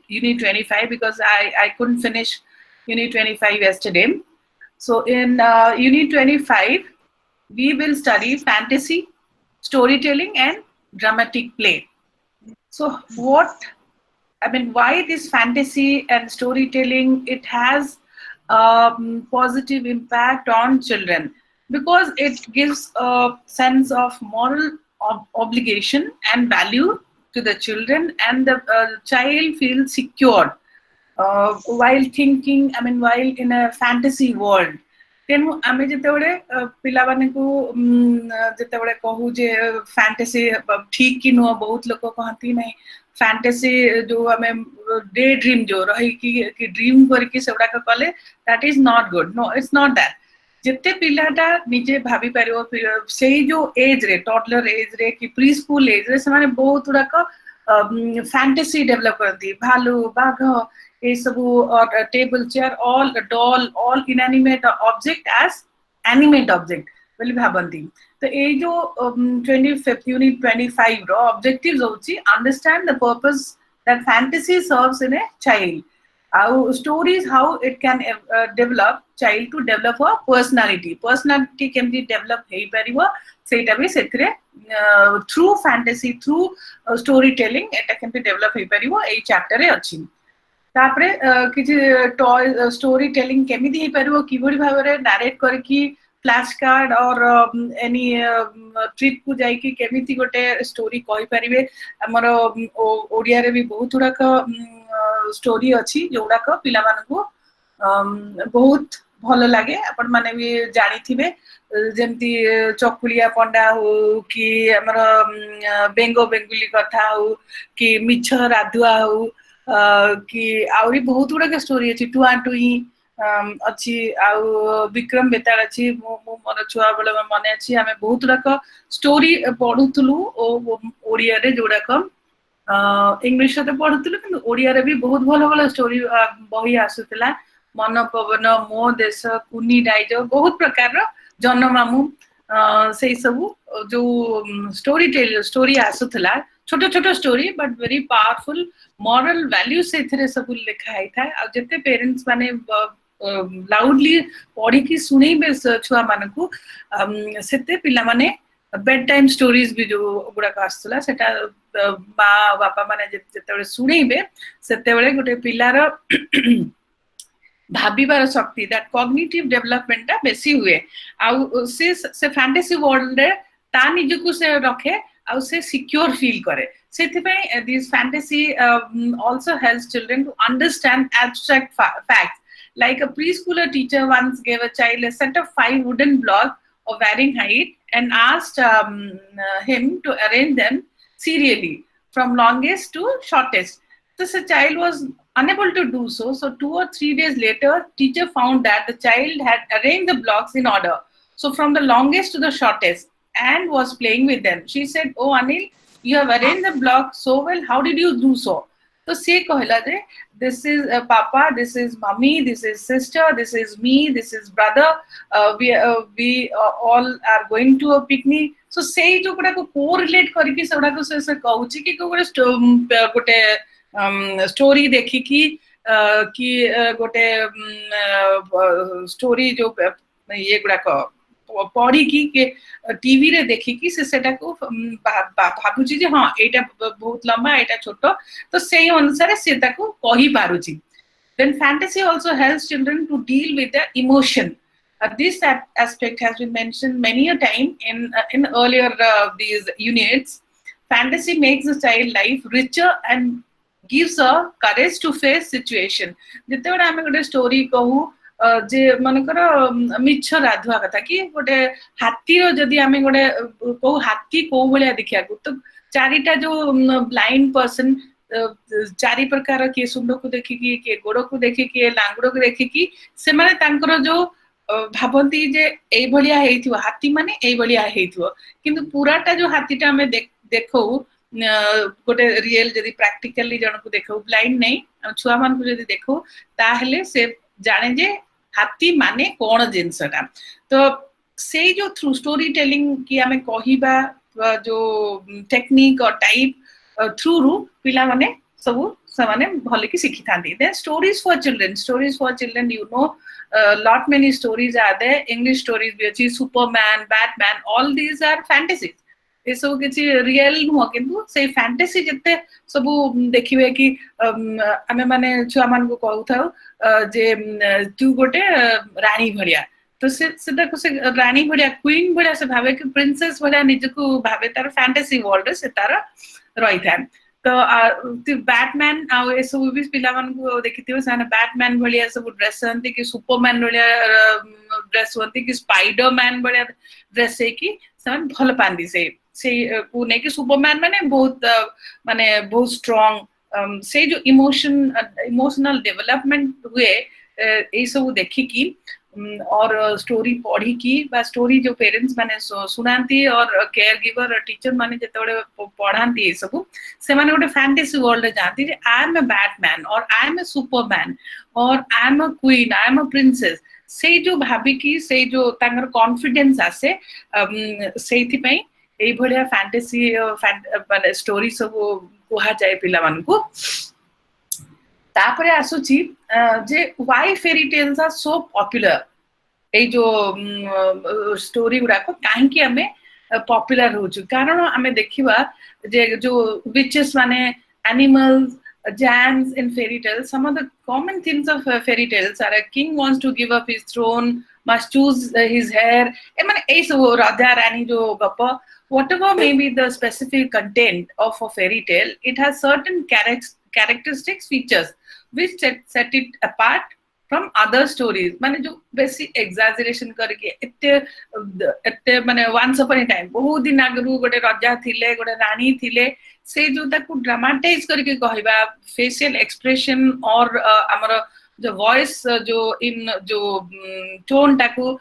Unit 25 because I couldn't finish Unit 25 yesterday. So in Unit 25, we will study fantasy, storytelling, and dramatic play. So why this fantasy and storytelling? It has positive impact on children because it gives a sense of moral obligation and value to the children, and the child feels secure while thinking, while in a fantasy world. तेणु आम जिते पिला जिते कहू जे fantasy ठीक कि नुह, बहुत लोग कहती ना फैंटेसी जो आम डे ड्रीम जो रही कि ड्रीम करके से गुड़ाक कले that is not good. No, it's not that. जिते पिलाटा निजे भाभी पार से जो एज रे, टॉडलर एज रे कि प्री स्कूल एज रे से बहुत गुड़ाक फैंटेसी डेवलप करती. भालू, बाघ, ये सब table chair, all doll, all inanimate object as animate object बोली भावती. तो ये जो 25th यूनिट 25 रो ऑब्जेक्टिव्स होची understand the purpose that fantasy serves in a child. Our stories how it can develop child to develop a personality केमती develop हेई परिबो सेटा भी सेथरे through fantasy, through storytelling एटा केमती develop हेई परिबो एई चैप्टर रे अछि. तापरे किछि टॉय स्टोरी टेलिंग केमिति हेई परिबो, किबोडी भाबरे नारेट करकी फ्लैश कार्ड और एनी ट्रिप को जाई कि केमिति गोटे स्टोरी कहि परिबे. हमर ओडिया रे भी बहुत गुड़ाक स्टोरी अच्छी जोड़ाक पिला मानकु बहुत भल लगे. आपण माने भी जानी थिबे जेमती चकुलिया पंडा हो कि हमर बेंगो बेंगुली कथा हो कि मिछ राधुआ हो कि आउरी बहुत गुड़ा स्टोरी अच्छी. टुआ टुई अच्छी आउ विक्रम बेताल अच्छी. मोर छुआ बेले मन अच्छी आम बहुत गुड़ाक स्टोरी पढ़ुलु ओडिया रे जोड़ाक इंग्लिश तो पढ़ुलु कि ओडिया रे भी बहुत भल भल स्टोरी बही आसुला. मन पवन, मो देश, कुनी डाइज, बहुत प्रकार जनमामू से सबू जो स्टोरी आसुला. छोट छोट story but very powerful moral value से सब लिखाई था. जिते पेरेंट्स माने लाउडली पढ़ी की सुनैबे छुआ मानकू सेते पिला माने बेड टाइम स्टोरीज भी जो गुड़ाक आसुला सेटा माँ बापा माने जेतेबेले सुनैबे सेतेबेले गोटे पिलार भाबिबार शक्ति, दैट कॉग्निटिव डेवलपमेंट बेसी हुए. आउ से फैंटेसी वर्ल्ड रे ता निजकू से रखे आउ से सिक्योर फील करे. सेथिपई this fantasy also helps children to understand abstract facts. Like a preschooler teacher once gave a child a set of 5 wooden blocks of varying height and asked him to arrange them serially from longest to shortest. So the child was unable to do so. So 2 or 3 days later, teacher found that the child had arranged the blocks in order. So from the longest to the shortest and was playing with them. She said, "Oh Anil, you have arranged the block so well. How did you do so?" So se कहला जे this is papa, this is mummy, this is sister, this is me, this is brother. We all are going to a picnic. So से जो गुड़ा को correlate करके से गुड़ा को से कहूची कि गोटे स्टोरी देखी कि गोटे स्टोरी जो ये गुड़ाक पढ़ी कि टीवी रे देखी कि सेटा को भाबुची जे हाँ एटा बहुत लंबा एटा छोट तो सेही अनुसार से ताको कहि पारुची. Then fantasy also helps children to deal with their emotion. This aspect has been mentioned many a time in earlier these units. Fantasy makes the child life richer and gives a courage to face situation. जिते बड़ा हमें गोटे story कहू जे मनकर मिछ राधुआ कथा कि गोटे हाथी रो जदी हमें गोटे कहू हाथी को भलिया देखिया को तो चारिटा जो ब्लाइंड पर्सन चारि प्रकार के सुंड को देखिकी के गोड़ को देखिकी लांगुड़ को देखिकी से माने तांकर जो भाबंती जे एई भलिया हेइथिवो हाथी माने एई भलिया हेइथिवो किंतु पूराटा जो हाथीटा हमें देखौ गोटे रियल जदी प्रैक्टिकली जन को देखौ ब्लाइंड नहीं छुआ मान को जदी देखौ ताहले से जाने जे हाथी माने कोन जिंसटा. तो से जो थ्रू स्टोरी टेलिंग कि हमें कहिबा जो टेक्निक और टाइप थ्रू रु पिला माने सब ସେମାନେ ଭଲ କି ଶିଖିଥାନ୍ତି. Then stories for children, you know, lot many stories are there. English stories भी ଅଛି, Superman, Batman, all these are fantasies. ये सब किसी रियल नुह किंतु से फैंटेसी जिते सब देखिबे कि आमे माने छुआ मान को कहू थाउ जे तू गोटे रानी भड़िया तो से रानी भड़िया क्वीन भड़िया से भावे कि प्रिंसेस भड़िया निजको भावे तार फैंटेसी वर्ल्ड से तार रही था. तो बैटमैन आ ए सब भी पिला मान को देखिथिबे से बैटमैन भलिया सब ड्रेस हंती कि सुपरमैन भलिया ड्रेस हंती कि स्पाइडरमैन भलिया ड्रेस है कि समान भल पांदी से को ने कि सुपरमैन माने बहुत स्ट्रांग से जो इमोशनल डेवलपमेंट हुए ए सब देखि कि और स्टोरी पढ़ी की बा स्टोरी जो पेरेंट्स माने सुनांती और केयर गिवर और टीचर माने जेते पढ़ांती ए सब से माने गोटे फैंटेसी वर्ल्ड जानती जे आई एम अ बैटमैन और आई एम अ सुपरमैन और I am a queen I am a princess से जो भाबी की से जो तांगर कॉन्फिडेंस आसे सेथि पई ए भलिया फैंटेसी माने स्टोरी सब कोहा जाय पिला मान को. तापरे आसुची जे why fairy tales are so popular ए जो स्टोरी गुडा को काहे कि हमें पॉपुलर हो छु कारण हमें देखिबा जे जो विचेस माने animals giants in fairy tales. Some of the common themes of fairy tales are a king wants to give up his throne, must choose his hair. I mean, so Radha Rani jo gappa, whatever may be the specific content of a fairy tale, it has certain characteristics, features which set it apart from other stories. माने जो बेसी exaggeration करके इत्ते माने once upon a time बहुत दिन आगरू गोटे राजा थिले गोटे रानी थिले से जो ताकू ड्रामाटाइज करके कहबा फेशियल एक्सप्रेशन और हमर जो वॉइस जो इन जो टोन टाकू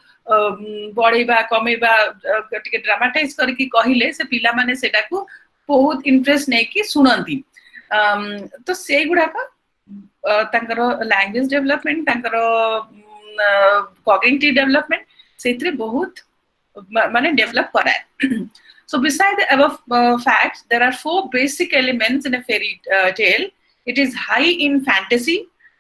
बढ़ेबा कमेबा टिके ड्रामाटाइज करके कहिले से पिला माने सेटा को बहुत इंटरेस्ट नै कि सुनंती. तो से गुडा का तांकर लैंग्वेज डेवलपमेंट तांकर कॉग्निटिव डेवलपमेंट सेतरे बहुत माने डेवलप कराए. So beside the above facts, there are 4 basic elements in a fairy tale. It is high in fantasy,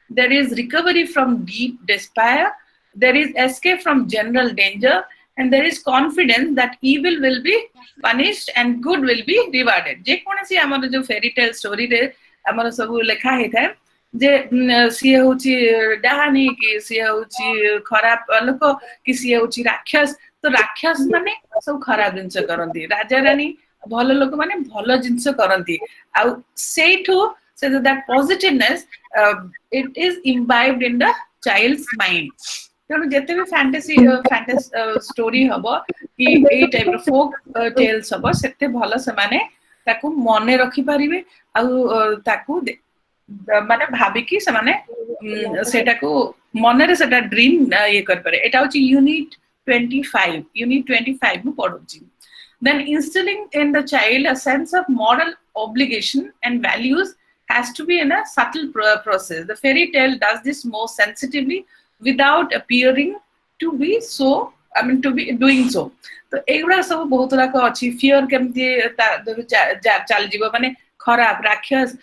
there is recovery from deep despair, there is escape from general danger, and there is confidence that evil will be punished and good will be rewarded. जे कोनसी हमर जो fairy tale story रे हमर सब लिखा है था जे सी होची डाहानी कि सी होची खराब लोक कि सी होची राक्षस. तो राक्षस माने सब खराब जिंस करंती राजा रानी भल लोक माने भल जिंस करंती आ सेठो से that positiveness it is imbibed in the child's mind. तेणु जेते भी फैंटेसी स्टोरी हबो कि ए टाइप रो फोक टेल्स हबो सेते भल से माने ताकू मने रखि परिबे आ ताकू माने भाबी कि से माने सेटा को मने रे सेटा ड्रीम ये कर पारे. एटा होची यूनिट 25 में पढ़ुची. Then instilling in the child a sense of moral obligation and values has to be in a subtle process. The fairy tale does this more sensitively without appearing to be so, I mean to be doing so. तो एगुड़ा सब बहुत तरह का अच्छी fear केमती चल जीव माने खराब राक्षस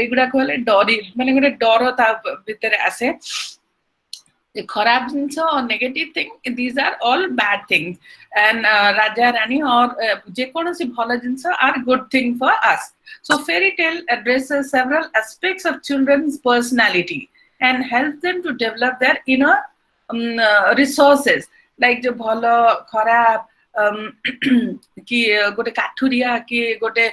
एगुड़ा कहले डरी माने गोटे डर ता भीतर आसे खराब जिंस और negative thing these are all bad things and Raja Rani और जे कोनसी भल जिंस are good thing for us. So fairy tale addresses several aspects of children's personality and helps them to develop their inner resources like जो भल खराब कि गोटे काठुरिया कि गोटे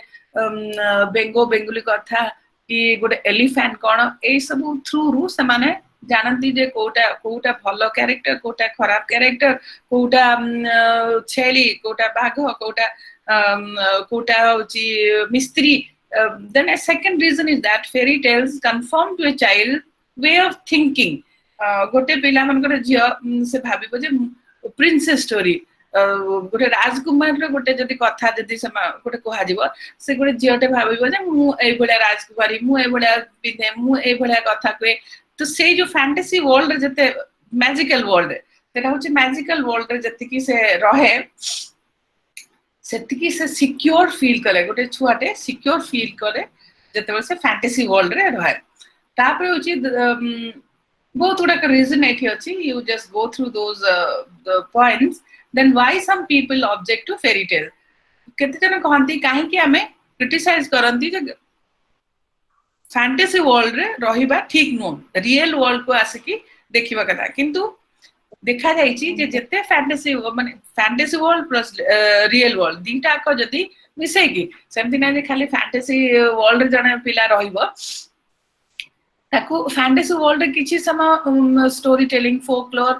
बेंगो बेंगुली कथा कि गोटे एलिफेंट कोन ए सब थ्रू रु से माने जानती जे कोटा कोटा भलो कैरेक्टर कोटा खराब कैरेक्टर कोटा छेली कोटा बाघ कोटा कोटा होची मिस्त्री. Then a second reason is that fairy tales conform to a child way of thinking. गोटे पिला मन करे जिया से भाबी जे प्रिंसेस स्टोरी गोटे राजकुमार रो गोटे जदी कथा जदी से गोटे कोहा जीवो से गोटे जियाटे भाबी जे मु ए बडा राजकुमारी मु ए बडा पिने मु ए बडा कथा कोए. तो से जो फैंटेसी वर्ल्ड जते मैजिकल वर्ल्ड तेरा होचे मैजिकल वर्ल्ड जति की से रहे सेति की से सिक्योर फील करे गोटे छुआटे सिक्योर फील करे जते से फैंटेसी वर्ल्ड रे रहे तापर होची बहुत गुड़ा reason एठी अछि you just go through those the points then why some people object to fairy tale केते जन कहंती काहे कि हमें क्रिटिसाइज करंती जे फैंटेसी वर्ल्ड रे रहिबा ठीक नो रियल वर्ल्ड को आसिकी देखिबा कथा किंतु देखा जाइछि जे जते फैंटेसी माने fantasy world plus real world दीटा को जदी मिसै कि सेमति ना जे खाली फैंटेसी वर्ल्ड रे जने पिला रहिबो ताको फैंटेसी वर्ल्ड रे किछि समय स्टोरी टेलिंग फोकलोर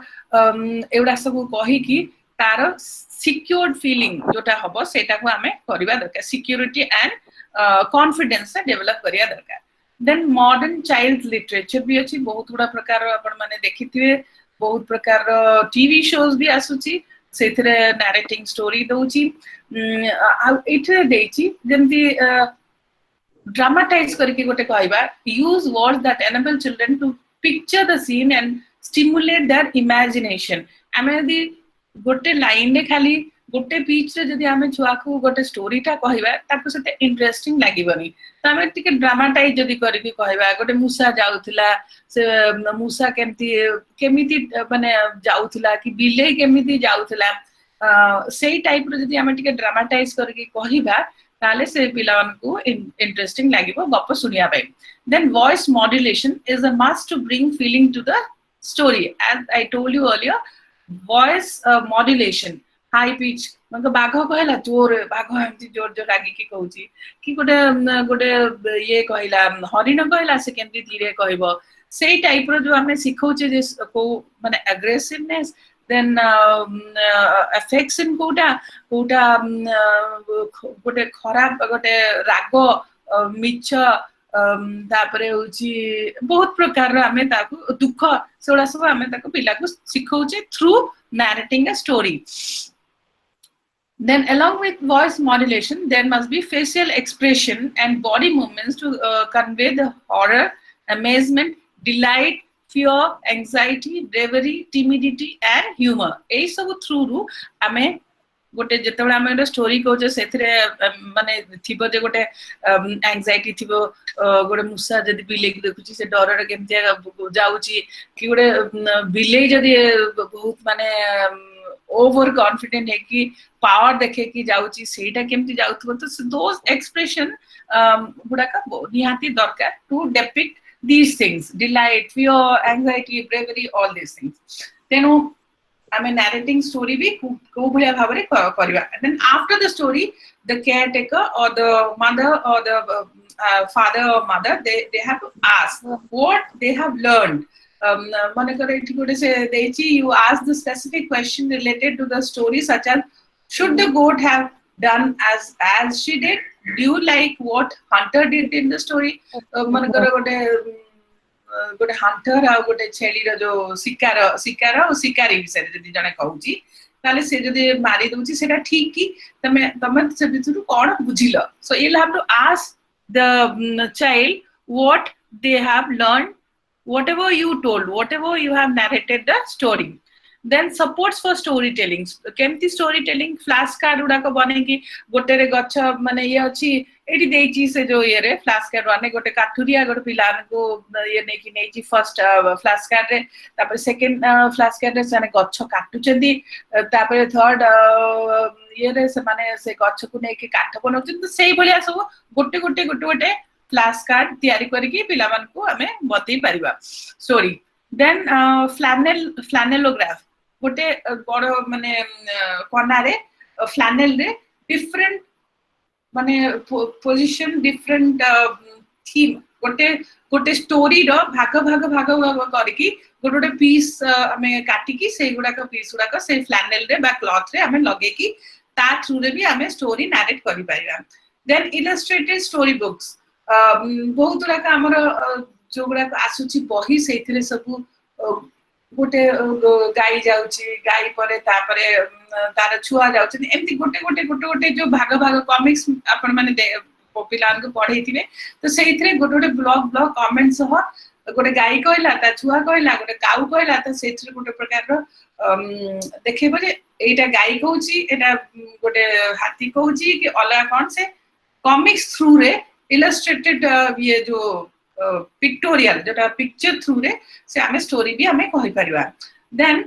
एवडा सब कहि कि तार सिक्योर्ड फीलिंग जोटा हबो सेटा को हमें करिबा दरकार सिक्योरिटी एंड कॉन्फिडेंस से डेवलप करिया दरकार देन मॉडर्न चाइल्ड लिटरेचर भी अछि बहुत गुडा प्रकार आपण माने देखिथिबे बहुत प्रकार टीवी शोज भी आसुची सेथरे नैरेटिंग स्टोरी दउची इथे देची जेमति ड्रामाटाइज करके गोटे कहबा use words that enable children to picture the scene and stimulate their imagination आमे यदि गोटे लाइन रे खाली गोटे पीच रे जदि आमे छुआ को गोटे स्टोरी टा कहबा ताको सेते इंटरेस्टिंग लागिबनी त आमे टिके ड्रामाटाइज जदि करके कहबा गोटे मूसा जाउथिला से मूसा केमिति माने जाउथिला कि बिले केमिति जाउथिला सेही टाइप रो जदि आमे टिके ड्रामाटाइज करके कहबा ताले से पिलावन को इंटरेस्टिंग लागिबो गप सुनिया by then voice modulation is a must to bring feeling to the story as I told you earlier voice modulation high pitch मतलब बाघ कहला जोर बाघ एमती जोर जोर लागी कि कहउची कि गोटे गोटे ये कहला हरिण कहला से केमती धीरे कहबो सेही टाइप रो जो हमें सिखौचे जे को माने एग्रेसिवनेस then affection कोटा कोटा गोटे खराब गोटे राग मिछ तापरे होची बहुत प्रकार हमें ताको दुख सोडा सब हमें ताको पिला को सिखौचे through narrating a story then along with voice modulation there must be facial expression and body movements to convey the horror amazement delight fear anxiety bravery timidity and humor ei सब through ru ame गोटे जेतेबे आमे एक story कहूचे सेथरे माने थिबो जे गोटे anxiety थिबो गोटे मुसा जदी बिले की देखुची से डर रे केमते जाउची कि गोटे बिले जदी बहुत माने ओवर कॉन्फिडेंट है कि पावर देखे कि जाउची सेटा केमती जाउथबो तो दोस एक्सप्रेशन गुडा का निहाती दरकार to depict these things delight fear anxiety bravery all these things tenu ame narrating story bi ko bhaliya bhabare kariba and then after the story the caretaker or the mother or the father or mother they have to ask what they have learned mane kare eti gote se deichi you ask the specific question related to the story such as should the goat have done as she did do you like what hunter did in the story man kare गोटे Hunter आ गोटे छेली रो जो शिकार और शिकारी विषय जदी जने कहूची ताले से जदी मारी दोची सेटा ठीक की तमे से बिचुरु कोन बुझिलो so you have to ask the child what they have learn whatever you told whatever you have narrated the story then supports for storytelling केमती storytelling फ्लैश कार्ड उडा को बने कि गोटे रे गच्छ माने ये अछि एठी देची से जो ये रे फ्लैश कार्ड बने गोटे काठुरिया गोटे पिलान को ये नै कि नै जी फर्स्ट फ्लैश कार्ड रे तापर सेकंड फ्लैश कार्ड रे सने गच्छ काटु चंदी तापर थर्ड ये रे से माने से गच्छ को नै कि काठ बनौ तो सेही भलिया सब गोटे फ्लैश कार्ड तयारी करके पिला मान को हमें बतई परिबा स्टोरी देन फ्लैनेलोग्राफ गोटे बड़ माने कोना रे फ्लैनेल रे डिफरेंट माने पोजीशन डिफरेंट थीम गोटे स्टोरी रो भाग करके गोटे पीस हमें काटी की से गुडा का पीस गुडा का से फ्लैनेल रे बा क्लॉथ रे हमें लगे की ता थ्रू रे भी हमें स्टोरी नरेट करि पाइबा देन इलस्ट्रेटेड स्टोरी बुक्स बहुत गुडा का हमर जो गुडा आसुची बही सेथिरे सब गोटे गाई जाउची गाई परे तापरे तार छुआ जाउची एमती गोटे जो भाग कॉमिक्स आपण माने पिलान को पढैथिबे तो सेथिरे गोटे ब्लॉग कमेंट सह गोटे गाई कहला ता छुआ कहला गोटे काऊ कहला त सेथिरे गोटे प्रकार रो देखैबो जे एटा गाई कहूची एटा गोटे हाथी कहूची कि अलग कोन से कॉमिक्स थ्रू रे इलस्ट्रेटेड ये जो पिक्टोरियल जोटा पिक्चर थ्रू रे से आमे स्टोरी भी आमे कहि परिबा देन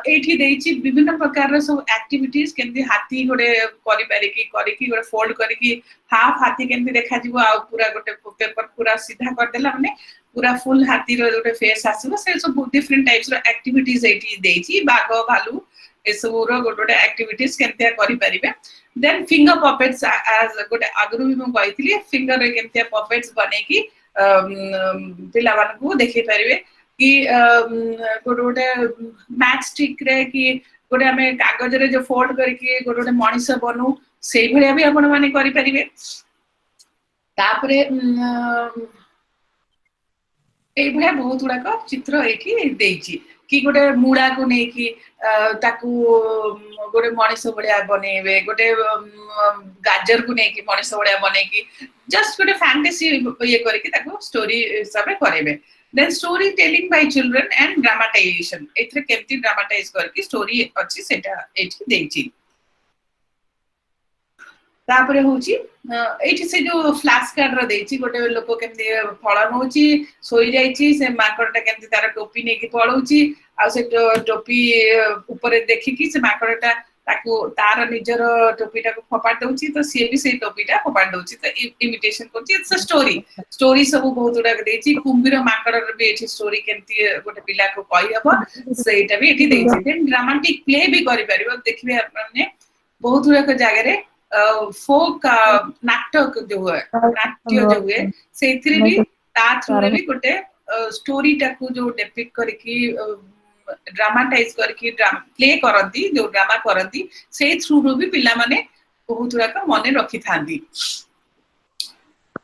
एठी देइची विभिन्न प्रकार सब एक्टिविटीज केंति हाथी गोटे करि पारे कि गोटे फोल्ड करि कि हाफ हाथी केंति देखा जिवो आ पूरा गोटे पेपर पूरा सीधा कर देला माने पूरा फुल हाथी रो गोटे फेस आसीबो से सब डिफरेंट टाइप्स रो एक्टिविटीज एठी देइची बाघ भालू ए सब रो गोटे एक्टिविटीज केंति करि परिबे देन फिंगर पपेट्स एज गोटे आगरु भी म कहितली फिंगर रे केंति पपेट्स बने कि पिला मानकू देखि परिबे कि गोटे गोटे मैच स्टिक रे कि गोटे आमे कागज रे जो फोल्ड करके गोटे गोटे मनीष बनू से भलिया भी आपण माने करि परिबे तापरे ए भलिया बहुत गुड़ाक चित्र एठी देइची कि गोटे मुड़ा को नै कि ताकू गोटे मनीष भलिया बनेबे गोटे गाजर को नै कि मनीष भलिया बने कि जस्ट गोटे फैंटेसी ये करके ताकू स्टोरी हिसाब रे करेबे then story telling by children and dramatization एथरे केमती ड्रामाटाइज करके स्टोरी अछि सेटा एठी देइची तापरे होची एठी से जो फ्लैश कार्ड रो देइची गोटे लोक केमती फळन होची सोई जाईची से माकड़टा केमती तार टोपी नेकी पळौची आ से टोपी ऊपर देखि कि से माकड़टा ताकू तार निजर टोपीटा को फपाट दउची तो से भी से टोपीटा फपाट दउची तो इमिटेशन करची इट्स अ स्टोरी सब बहुत उडा देची कुंबीर माकड़ भी एठी स्टोरी केमती गोटे पिला को कहि हबो सेटा भी एठी देची देन ड्रामाटिक प्ले भी करि परिबो देखिबे आपने बहुत उडा के जागा रे फोक नाटक जो है नाट्य जो है सेथरे भी ता थ्रू रे भी गोटे स्टोरी टाकू जो डेपिक्ट करके ड्रामाटाइज करके प्ले करंती जो ड्रामा करंती से थ्रू रो भी पिला माने बहुत उडा का मने रखि थांदी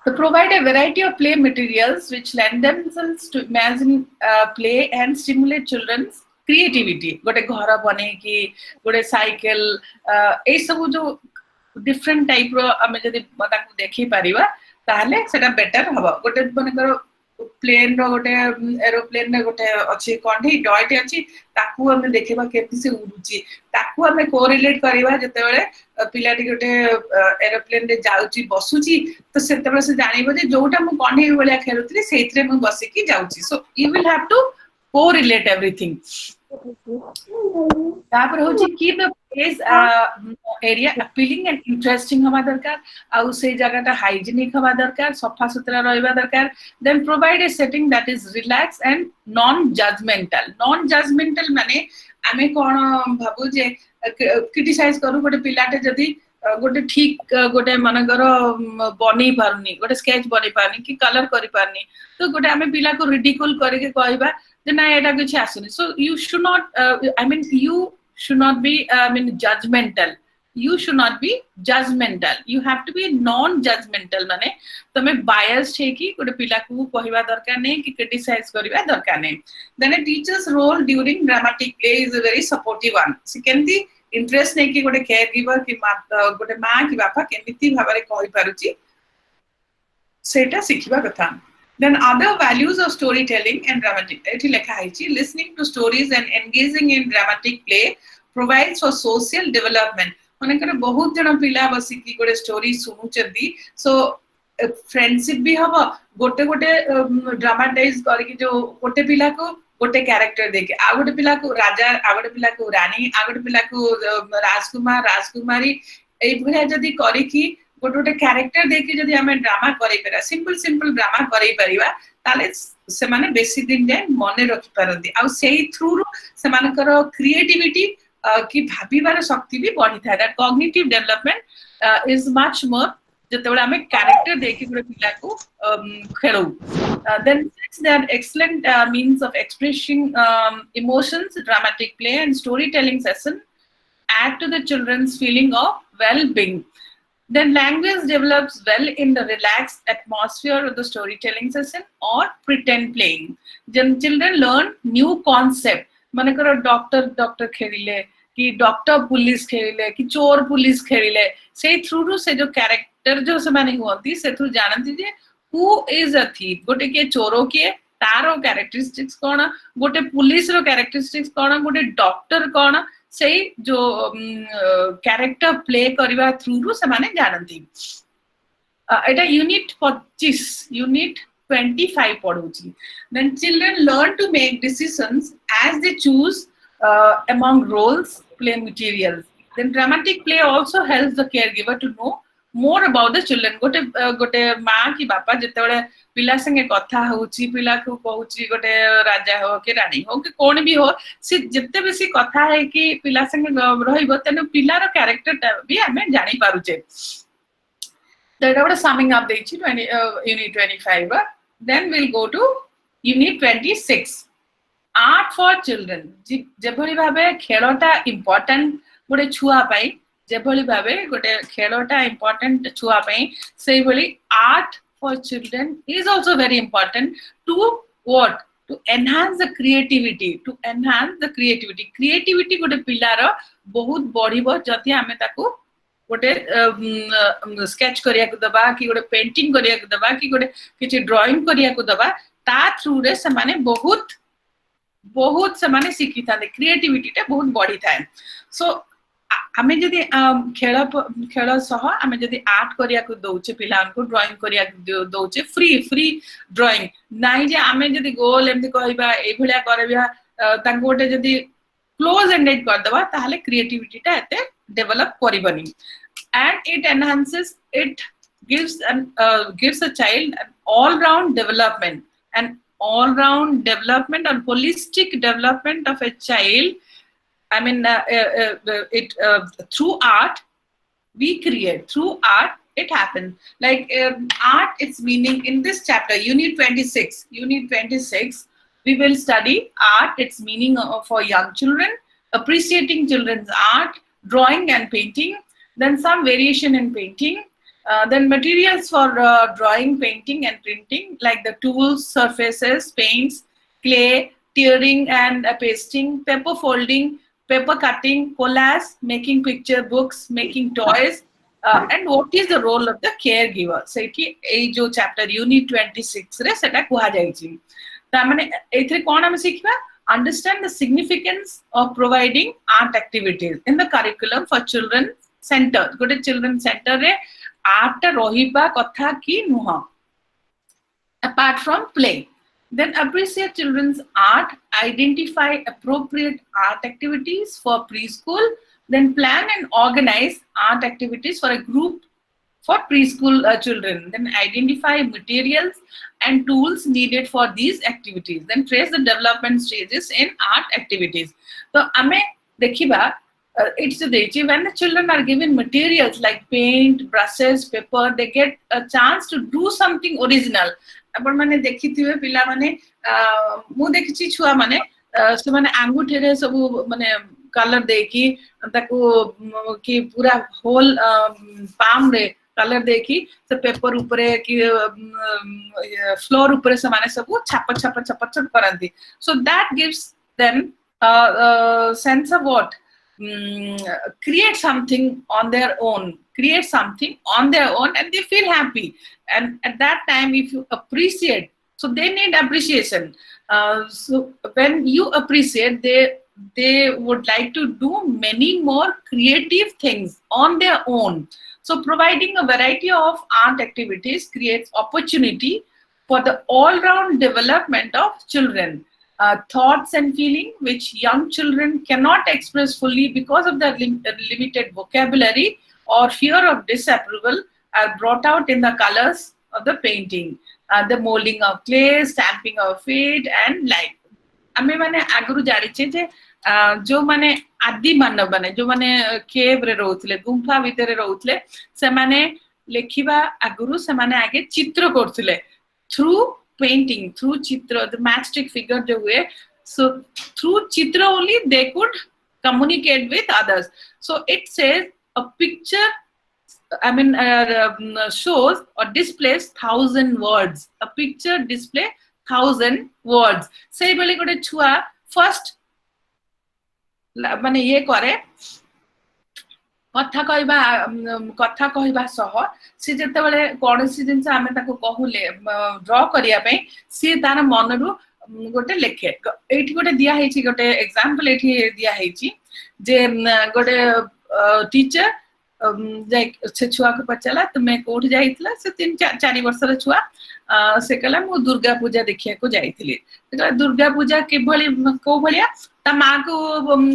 to provide a variety of play materials which lend themselves to imagine play and stimulate children's creativity गोटे घर बने कि गोटे साइकिल ए सब जो डिफरेंट टाइप रो हमें जदी ताकू देखि परिबा ताहले सेटा बेटर हबो गोटे बने करो प्लेन रो गोटे एरोप्लेन रे गोटे अछि कोंढी डॉट अछि ताकू हमें देखिबा केति से उडुची ताकू हमें कोरिलेट करिबा जते बेले पिलाटी गोटे एरोप्लेन रे जाउची बसुची तो सेते बेले से जानिबो जे जोटा मु कोंढी बलिया खेलुतली सेइत्रे मु बसी की जाउची so you will have to correlate everything तापर होची की the place area appealing and interesting हवा दरकार आ से जगहटा हाइजीनिक हवा दरकार सफा सुतरा रहबा दरकार then provide a setting that is relax and non judgmental माने आमे कोन भाबु जे क्रिटिसाइज करू गोटे पिलाटे जदी गोटे ठीक गोटे मनगर बनी पारनी गोटे स्केच बनी पारनी कि कलर करि पारनी तो गोटे आमे पिला को रिडिकुल करके कहबा जे ना एटा किछ आसुनी so you should not I mean you should not be judgmental you should not be judgmental you have to be non judgmental माने तमे biased है कि गोटे पिला को कहबा दरकार नै कि क्रिटिसाइज करबा दरकार नै then a teacher's role during dramatic play is a very supportive one secondly interest नै कि गोटे केयर गिवर कि गोटे मां कि बापा केमिति भाबरे कहि पारुची सेटा सिखिबा कथा then other values of storytelling and dramatic एठी लेखा हैची listening to stories and engaging in dramatic play provides for social development माने करे बहुत जण पिला बसी की गोटे स्टोरी सुनु चंदी सो फ्रेंडशिप भी हबो गोटे गोटे ड्रामाटाइज करके जो गोटे पिला को गोटे कैरेक्टर देके आ गोटे पिला को राजा आ गोटे पिला को रानी आ गोटे पिला को राजकुमार राजकुमारी ए भलिया जदी करी की गोटे गोटे कैरेक्टर देके जदी हमें ड्रामा करै परा सिंपल ड्रामा करै परिबा ताले से माने बेसी दिन जाय मने रखि परंती आ सेही थ्रू से मानकर क्रिएटिविटी की भाबीबार शक्ति भी बढ़ी था that cognitive development is much more जते बेला हमें कैरेक्टर देके गोटे पिला को खेलौ then since they are excellent means of expressing emotions dramatic play and storytelling session add to the children's feeling of well-being then language develops well in the relaxed atmosphere of the storytelling session or pretend playing when children learn new concept माने करो doctor खेलिले कि doctor police खेलिले कि चोर police खेलिले से through से जो character जो से माने होती से थ्रू जानती जे हु इज अ थीफ गोटे के चोरो के तारो कैरेक्टरिस्टिक्स कोन गोटे पुलिस रो कैरेक्टरिस्टिक्स कोन गोटे डॉक्टर कोन से जो कैरेक्टर प्ले करबा थ्रू से माने जानती এটা unit 25 unit 25 পড়ুছি then children learn to make decisions as they choose among roles play materials then dramatic play also helps the caregiver to know more about the children gote gote ma ki bapa jete bale pila sange katha hochi pila ko kohuchi gote raja ho ke rani ho ke kon bi ho se jete besi katha hai ki pila sange rahibo tenu pila ro character ta bi ame jani paruche that was summing up the unit 25 then we'll go to unit 26 art for children जेभली भाबे खेलटा important गोटे छुआ पाई जेभली भाबे गोटे खेलटा important छुआ पाई सेही भली art for children is also very important to what to enhance the creativity creativity गोटे पिलार बहुत बढ़िबो जति हमें ताकू गोटे स्केच करिया को दबा कि गोटे पेंटिंग करिया को दबा कि गोटे किछि ड्राइंग करिया को दबा ता थ्रू रे से माने बहुत से माने सीखी था क्रिएटिविटी टा बहुत बढ़ी थाए सो आमे जदी खेल सह आमे जदी आर्ट करिया को दोचे पिलान को ड्राइंग करिया को दोचे फ्री ड्राइंग नाही जे आमे जदी गोल एमती कहबा ए भलिया करबा तांको गोटे जदी क्लोज एंडेड कर दबा ताहले क्रिएटिविटी टा एते develop करिबनी and it enhances it gives a child an all round development or holistic development of a child I mean through art we create through art it happens like art its meaning in this chapter unit 26 we will study art its meaning for young children appreciating children's art drawing and painting then some variation in painting then materials for drawing painting and printing like the tools surfaces paints clay tearing and pasting paper folding paper cutting collage making picture books making toys and what is the role of the caregiver so ei jo chapter unit 26 re seta kuha jaichi ta mane eithre kon ame sikhiba understand the significance of providing art activities in the curriculum for children center gote children center re art rohiba katha ki nuha apart from play then appreciate children's art identify appropriate art activities for preschool then plan and organize art activities for a group for preschool children then identify materials and tools needed for these activities then trace the development stages in art activities so ame dekhiba it's when the children are given materials like paint brushes paper they get a chance to do something original अपन माने देखिथिबे पिला माने मु देखिछि छुआ माने से माने अंगूठे रे सब माने कलर देकी ताको कि पूरा होल पाम रे कलर देखी से पेपर ऊपर कि फ्लोर ऊपर से माने सब छाप करंती so that gives them a sense of what create something on their own and they feel happy and at that time if you appreciate so they need appreciation so when you appreciate they would like to do many more creative things on their own so providing a variety of art activities creates opportunity for the all-round development of children thoughts and feeling which young children cannot express fully because of their limited vocabulary or fear of disapproval are brought out in the colors of the painting the molding of clay stamping of feet and light ame mane aguru janiche je jo mane adi manav mane jo mane cave re rothile gumpha vitare rothile se mane lekhiba aguru se mane age chitra korthile through painting through chitra the matchstick figure jo hue so through chitra only they could communicate with others so it says a picture I mean shows or displays 1,000 words a picture display 1,000 words sei bele gote chua first mane ye kore कथा कहबा सह से जते बेले कोनसी जिंस आमे ताको कहूले draw करिया पे से तार मनरु गोटे लेखे एठी गोटे दिया हेची गोटे एग्जांपल एठी दिया हेची जे गोटे टीचर से छुआ को पचाला तुम्हें कोठ जाइतला से 3-4 वर्षर छुआ से कहला मु दुर्गा पूजा देखिया को जाइथिली दुर्गा पूजा के भली को भलिया ता माँ को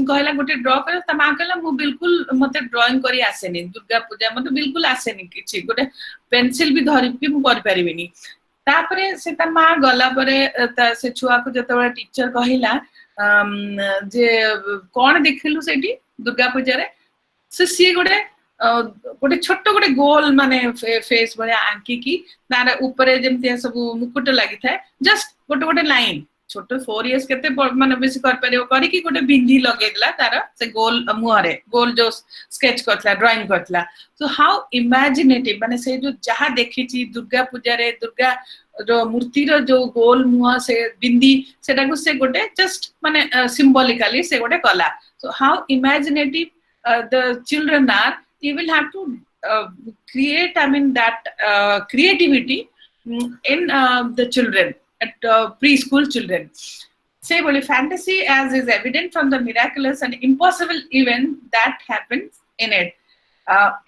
कहला गोटे ड्रॉ कर ता माँ कहला मु बिल्कुल मते ड्राइंग करी आसेनी दुर्गा पूजा मते बिल्कुल आसेनी किछि गोटे पेंसिल भी धरि कि मु कर परिबिनी तापरे से ता माँ गला परे से छुआ को जतबे टीचर कहिला जे कोन देखिलु सेठी दुर्गा पूजा रे से सी गोटे गोटे छोट गोटे गोल माने फेस भलिया आंकी की तार ऊपर जेमति सब मुकुट लागि थाए जस्ट गोटे गोटे लाइन छोट 4 इयर्स केते माने बेसी कर परियो करी कि गोटे बिंदी लगे दिला तार से गोल मुहरे गोल जो स्केच करथला ड्राइंग करथला सो हाउ इमेजिनेटिव माने से जो जहा देखि छी दुर्गा पूजा रे दुर्गा जो मूर्ति रो जो गोल मुह से बिंदी सेटा को से गोटे जस्ट माने सिंबॉलिकली से गोटे कला सो how imaginative the children are you will have to create that creativity in the children at preschool children say bole fantasy as is evident from the miraculous and impossible event that happens in it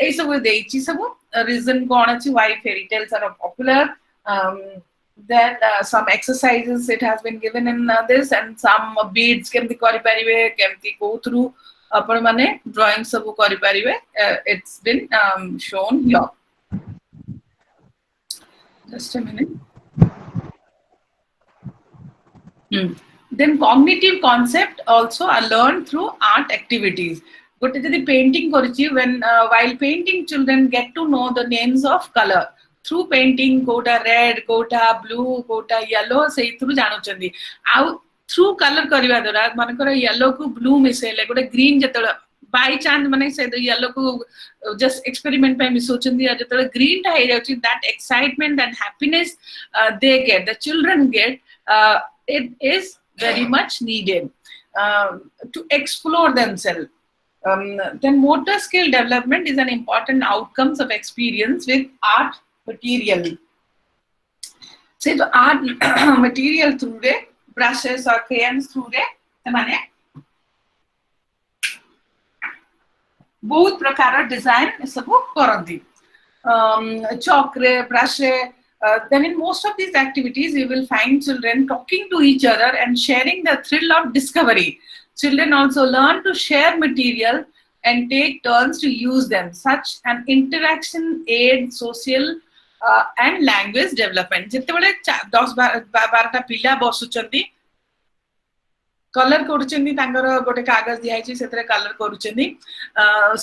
ei sabu deichi sabu reason kon achi why fairy tales are popular then some exercises it has been given in this and some beads kemti kari paribe kemti go through अपन माने drawing सब करि परिबे it's been shown here just a minute then cognitive concept also are learned through art activities gote jodi painting korichi when while painting children get to know the names of color through painting kota red kota blue kota yellow sei through janu chandi au through color kariba dora manakara yellow ku blue misele gote green jetala by chance mane se yellow ku just experiment by misochandi jetala green ta hai jauchi that excitement and happiness they get the children get it is very much needed to explore themselves then motor skill development is an important outcomes of experience with art material say the art material through the brushes or crayons through रे माने बहुत प्रकार design सब करंती chalk रे brush रे then in most of these activities you will find children talking to each other and sharing the thrill of discovery children also learn to share material and take turns to use them such an interaction aid social and language development jette bale 10-12 ta pila basuchandi color koruchandi tankar gote kagaz diaichi setre color koruchandi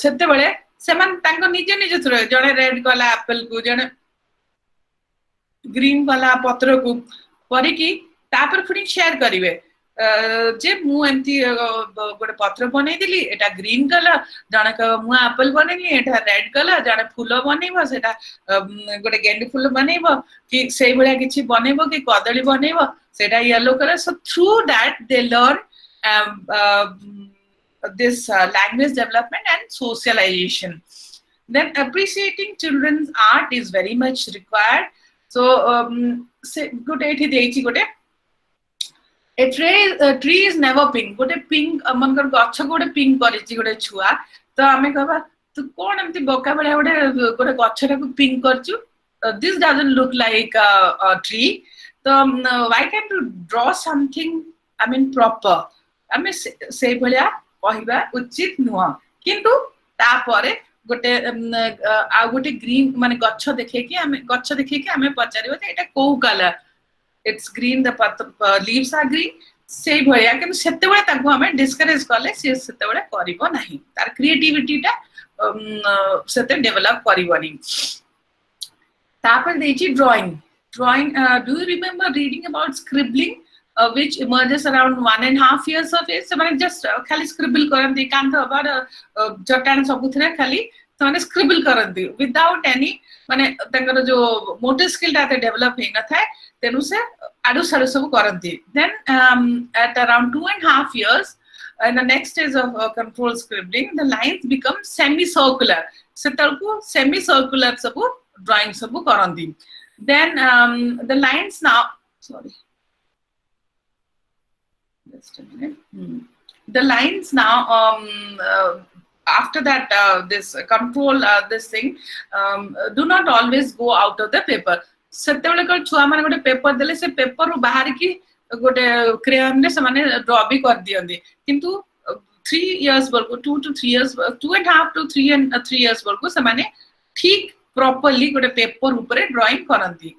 sette bale seman tanko nije nije throw jone red kala apple ku jone green kala patra ku pariki tapar phuni share karibe जे मु एमती गोटे पत्र बनै दिली एटा green colour जने क मु Apple बनैली एटा रेड कलर जने फूल बनैबो सेटा गोटे गेंडी फूल बनैबो कि सेई भलिया किछि बनैबो कि कदली बनैबो सेटा yellow colour so through that they learn this language development and socialization then appreciating children's art is very much required so say good ethi deichi gote a tree is never pink gote pink mangar gacha gote pink karichi gote chua to ame kaba tu kon emti boka bale gote gacha ta ku pink karchu this doesn't look like a tree so why can't you draw something I mean proper ame sei bhaliya kahiba uchit nuha kintu ta pare gote a gote green mane gacha dekhe ki ame pacharibo je eta ko color it's green the leaves are green sei bhaliya kintu sette bale taku ame discourage kale se sette bale karibo nahi tar creativity ta sette develop karibani tapar deichi drawing do you remember reading about scribbling which emerges around 1.5 years of age so just khali scribble karanti kantha bar chatan sabuthre khali ସେମାନେ scribble କରନ୍ତି without any ମାନେ ତାଙ୍କର जो motor skill ଟା develop ହେଇ नଥାଏ ତେଣୁ ସେ ଆଡୁ ସାଡୁ ସବୁ କରନ୍ତି then at around 2.5 years in the next stage of control scribbling the lines become semicircular ସେତେବେଳକୁ semicircular ସବୁ drawing ସବୁ କରନ୍ତି then the lines now sorry just a minute the lines now after that this control this thing do not always go out of the paper. सेतेबेले को छुआ माने गोटे paper देले से पेपर रो बाहर की गोटे क्रेयन ने समाने ड्रॉ भी कर दियंदी किंतु 3 years बरको 2 to 3 years 2.5 to 3 years बरको समाने ठीक properly गोटे पेपर ऊपर drawing करंती.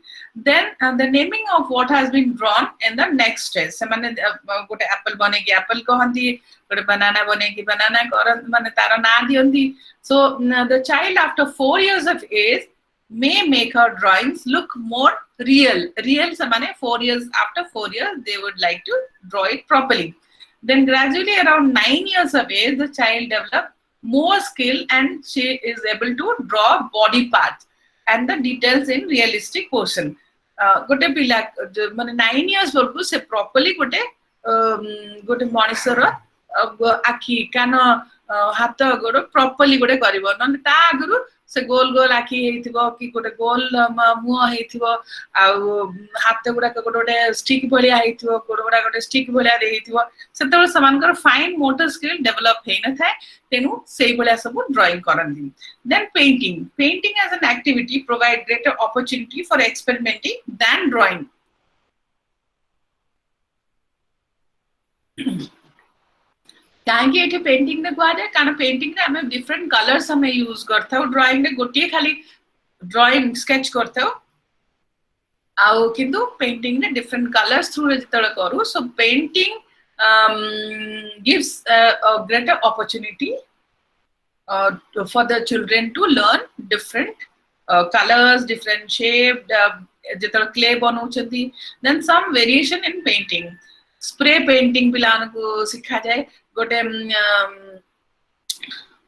Then the naming of what has been drawn in the next stage. समाने गोटे एप्पल बने की एप्पल कहंती, गोटे बनाना बने की बनाना करन माने तारा ना दियंती. So the child after 4 years of age may make her drawings look more real. Real samane 4 years, after 4 years they would like to draw it properly. Then gradually around 9 years of age the child develop more skill and she is able to draw body parts and the details in realistic portion. गोटे पिला माने 9 years बरकु से properly गोटे गोटे मनुष्यर आखि कान हाथ गोड़ properly गोटे करिवो न ता आगरु से गोल गोल आखि हेतिबो कि गोटे गोल मुह हेतिबो आ हाथ गुडा गोटे गोटे स्टिक भलिया हेतिबो गोड़ गुडा गोटे स्टिक भलिया हेतिबो सेतबे समानकर फाइन मोटर स्किल डेवलप हे न थाए तेनु सेई भलिया सब ड्राइंग करंदी. Then painting as an activity provide greater opportunity for experimenting than drawing. काहेकि एठी पेंटिंग ने गुआ जाए कारण पेंटिंग ने हमें डिफरेंट कलर्स हमें यूज करता हो. ड्राइंग ने गोटे खाली ड्राइंग स्केच करता हो आउ किंतु पेंटिंग ने डिफरेंट कलर्स थ्रू जेतले करू. सो painting gives a greater opportunity for the children to learn different colors, different shape, जेतले clay बनौचंती. Then some variation in painting. Spray painting पिलान को सिखा जाए गोटे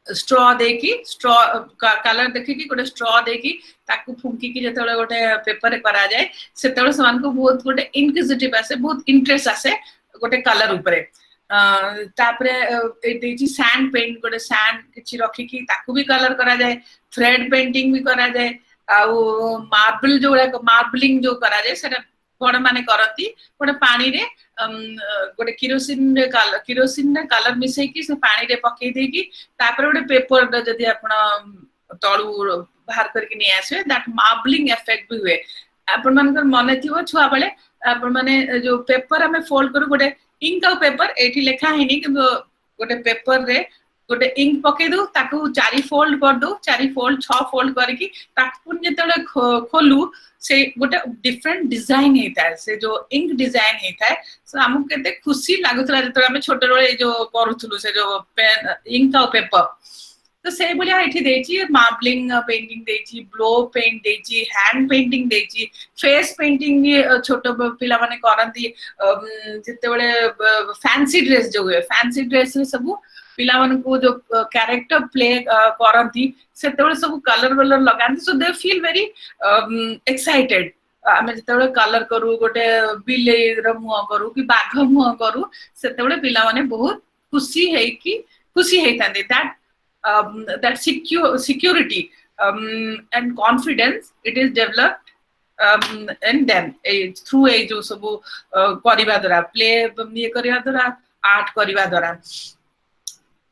स्ट्रॉ देकी स्ट्रॉ कलर देखि कि गोटे स्ट्रॉ देकी ताकू फुंकी कि जेतले गोटे पेपर करा जाए सेतले समान को बहुत गोटे इनक्विजिटिव आसे बहुत इंटरेस्ट आसे गोटे कलर ऊपर. तापरे ए देची सैंड पेंट गोटे सैंड किछि रखि कि ताकू भी कलर करा जाए. थ्रेड पेंटिंग भी करा जाए आ मार्बल जो मार्बलिंग जो करा जाए सेटा बड़ माने करती गोटे पानी रे गोटे किरोसिन रे कलर मिसै कि से पानी रे पकै दे कि तापर गोटे पेपर जदी आपण तळु बाहर करके नि आसे दैट मार्बलिंग इफेक्ट भी हुए. आपण मानकर मने थिवो छुआ बेले आपण माने जो पेपर हमें फोल्ड करू गोटे इंक आ पेपर एठी लेखा हेनी कि गोटे पेपर रे गोटे इंक पकै दो ताकू 4 फोल्ड कर दो 4 फोल्ड 6 फोल्ड करके ताकू जेतले खोलू से गोटे डिफरेंट डिजाइन हेता है से जो इंक डिजाइन हेता है. सो हमहु केते खुशी लागुतला जेतले हम छोटे रोले जो करूथलु से जो पेन इंक आ पेपर तो से बोलिया एठी देची मार्बलिंग पेंटिंग देची ब्लो पेंट देची हैंड पेंटिंग देची फेस पेंटिंग भी छोटो पिला माने करंती जते बेले फैंसी ड्रेस जो है फैंसी ड्रेस रे सब पिला मन को जो कैरेक्टर प्ले करंती सेते बेले सब कलर वलर लगांती. सो दे फील वेरी एक्साइटेड. आमे जते बेले कलर करू गोटे बिले र मुह करू कि बाघ मुह करू सेते बेले पिला माने बहुत खुशी है कि खुशी हेतांती. that security and confidence it is developed in them through a जो सब करिवा द्वारा प्ले ये करिवा द्वारा आर्ट करिवा द्वारा.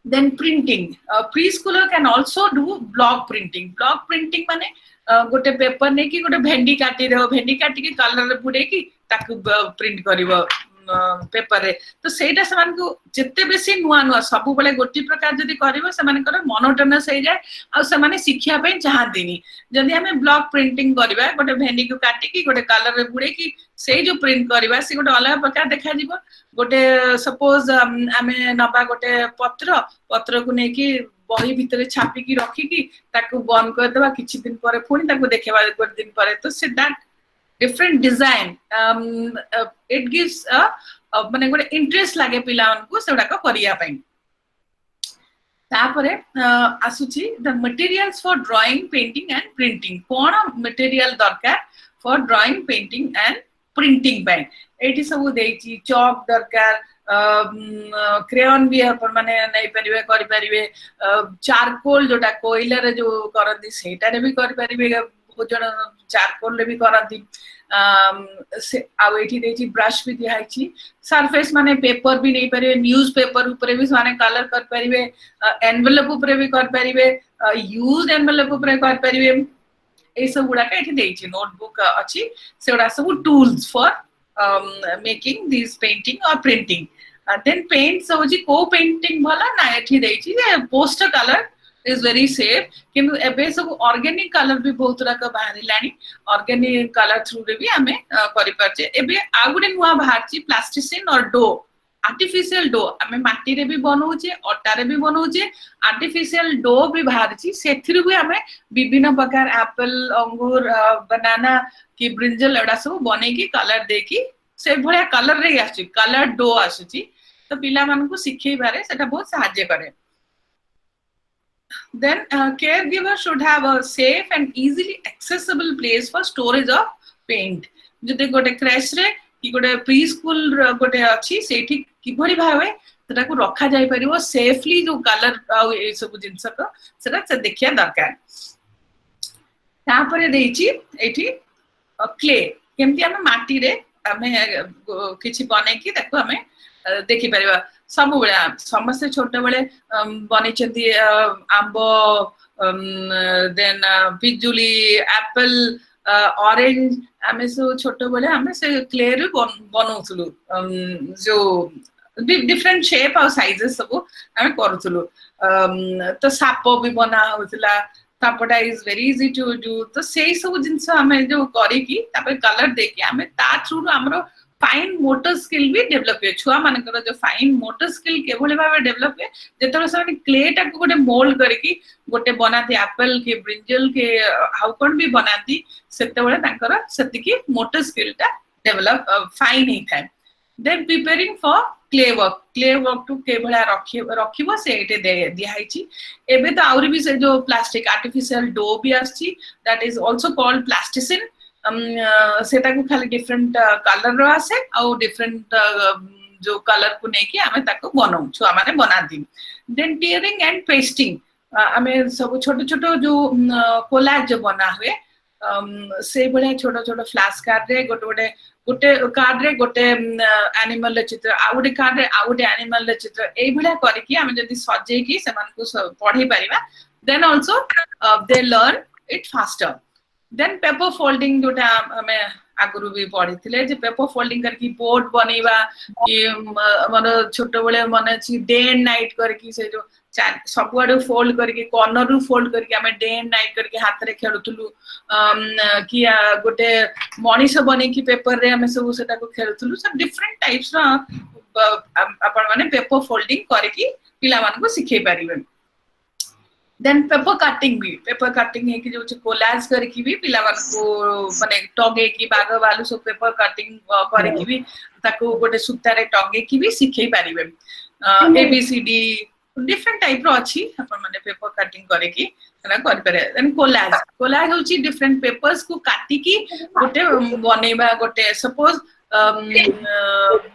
Then printing preschooler can also do block printing माने गोटे पेपर ने कि गोटे भेंडी काटी रे भेंडी काटी के कलर बुडे कि ताकू प्रिंट करिवो पेपर रे. तो सेटा समान को जत्ते बेसी नुआ नुआ सब बेले गोटी प्रकार जदी करिवो समान कर मोनोटोनस हे जाए आ समान शिक्षा पे चाहतेनी. जदी हमें ब्लॉक प्रिंटिंग करिवा गोटे भेंडी को काटी कि गोटे कलर रे बुडे कि से जो प्रिंट करिवा से गोटे अलग प्रकार देखा जिवो. गोटे सपोज हमें नबा गोटे पत्र को ने कि बही भितरे छापी की रखी कि ताकू बंद कर देबा किछि दिन परे पुनी ताकू देखेबा गोटे दिन परे. तो say that different design it gives a माने गोटे इंटरेस्ट लागे पिला को सेडा को करिया पई. तापरे आसुची the materials for drawing painting and printing कोन मटेरियल दरकार for drawing painting and printing पई. एठी सब देची चॉक दरकार क्रेयन भी अपन माने नै परिवे करि परिवे चारकोल जोटा कोइला रे जो करंदी सेटा रे भी करि परिवे बहुत जन चारकोल रे भी करंती से आउ एठी देछि ब्रश भी दिहाइछि सरफेस माने पेपर भी नहीं परिवे न्यूज पेपर ऊपर भी माने कलर कर परिवे एनवेलप ऊपर भी कर परिवे यूज्ड एनवेलप ऊपर कर परिवे ए सब गुडा का एठी देछि नोटबुक अछि से गुडा सब tools for making this painting और प्रिंटिंग then paints होजी को पेंटिंग भला ना एठी देछि poster colour is very safe किंतु एबे सब ऑर्गेनिक कलर भी बहुत तरह का बाहर लानी ऑर्गेनिक कलर थ्रू रे भी हमें करि परचे एबे आ गुडे नुवा बाहरची प्लास्टिसिन और डो आर्टिफिशियल डो हमें माटी रे भी बनौचे अटा रे भी बनौचे आर्टिफिशियल डो भी बाहरची सेथिरु भी हमें विभिन्न प्रकार एप्पल अंगूर बनाना की ब्रिंजल एडा सब बने की कलर देकी से भलिया कलर रे आछि कलर डो आछि तो पिला मानन को सिखै बारे सेटा बहुत सहाय्य करे then caregiver should have a safe and easily accessible place for storage of paint जदि गोटे क्रैश रे कि गोटे प्री स्कूल गोटे अछि सेठी किभरी भावे तरा को रखा जाय परिवो सेफली जो कलर आ ए सब जिंस को सेटा से देखिया दरकार ता परे देछि एठी क्ले केमति हम माटी रे हमें किछि बने की देखो हमें देखि परिबा सब बेले समस्त छोटे बेले बनेचंती आंब देन पिजुली एप्पल ऑरेंज हमें सो छोटे बेले हमें से क्ले रे बनौथुलु जो डिफरेंट शेप और साइजेस सब हमें करथुलु तो साप भी बना होतला सापटा is very easy to do तो सेही सब जिंस हमें जो करी की तापर कलर देके हमें ता थ्रू हमरो फाइन मोटर स्किल भी डेवलप है छुआ मानकर जो फाइन मोटर स्किल केभले भाबे डेवलप है जेतरो से क्ले टा को गोटे मोल्ड करके गोटे बनाती एप्पल के ब्रिंजल के हाउकन भी बनाती सेते बेले तांकर सेति की मोटर स्किल टा डेवलप फाइन ही था then preparing for clay work to केभला रखिबो से एटे दिहाइची एबे तो आउरी भी से जो प्लास्टिक आर्टिफिशियल डो भी आछि that is also called plasticine सेटा को खाली डिफरेंट कलर रो आसे और डिफरेंट जो कलर को नेकी हमें ताको बनाऊ छुआ माने बनाती देन टियरिंग एंड पेस्टिंग हमें सब छोटे छोटे जो कोलाज जो बना हुए से बड़े छोटे छोटे फ्लैश कार्ड रे गोटे कार्ड रे गोटे एनिमल चित्र आ गोटे कार्ड रे आ गोटे एनिमल चित्र एई भला करके हम जदी सजे की समान को पढ़ी परिबा then also they learn it faster then paper folding जोटा हमें आगुरु भी पढ़ी थिले जे पेपर फोल्डिंग करके बोर्ड बनेबा कि मन छोटे बेले मन छी डे एंड नाइट करके से जो सब आडू फोल्ड करके कॉर्नर रु फोल्ड करके हमें डे एंड नाइट करके हाथ रे खेलुथुलु कि गोटे मनीष बने की पेपर रे हमें सब सेटा को खेलुथुलु सब डिफरेंट टाइप्स रा अपन माने पेपर फोल्डिंग करके पिला मान को सिखै परिबे देन पेपर कटिंग है कि जो कोलाज करके भी पिला मान को माने टगे की बाग वालू सब पेपर कटिंग करके भी ताको गोटे सूता रे टगे की भी सिखै परिबे एबीसीडी डिफरेंट टाइप रो अछि अपन माने पेपर कटिंग करे की ना कर पारे देन कोलाज होची डिफरेंट पेपर्स को काटी की गोटे बनेबा गोटे suppose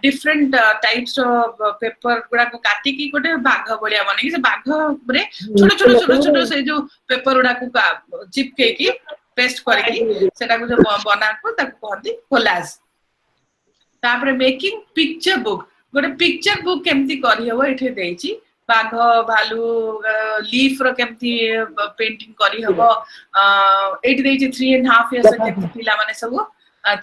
different types of paper गुडा को काटी की गोटे बाघ बलिया बने की से बाघ रे छोटो से जो पेपर गुडा को चिपके की पेस्ट करे की सेटा को जो बना को ताको कहती कोलाज तापर मेकिंग पिक्चर बुक गोटे पिक्चर बुक केमती करी हबो एठे देछि बाघ भालू लीफ रो केमती पेंटिंग करी हबो एठी देछि 3.5 इयर्स के पिला माने सब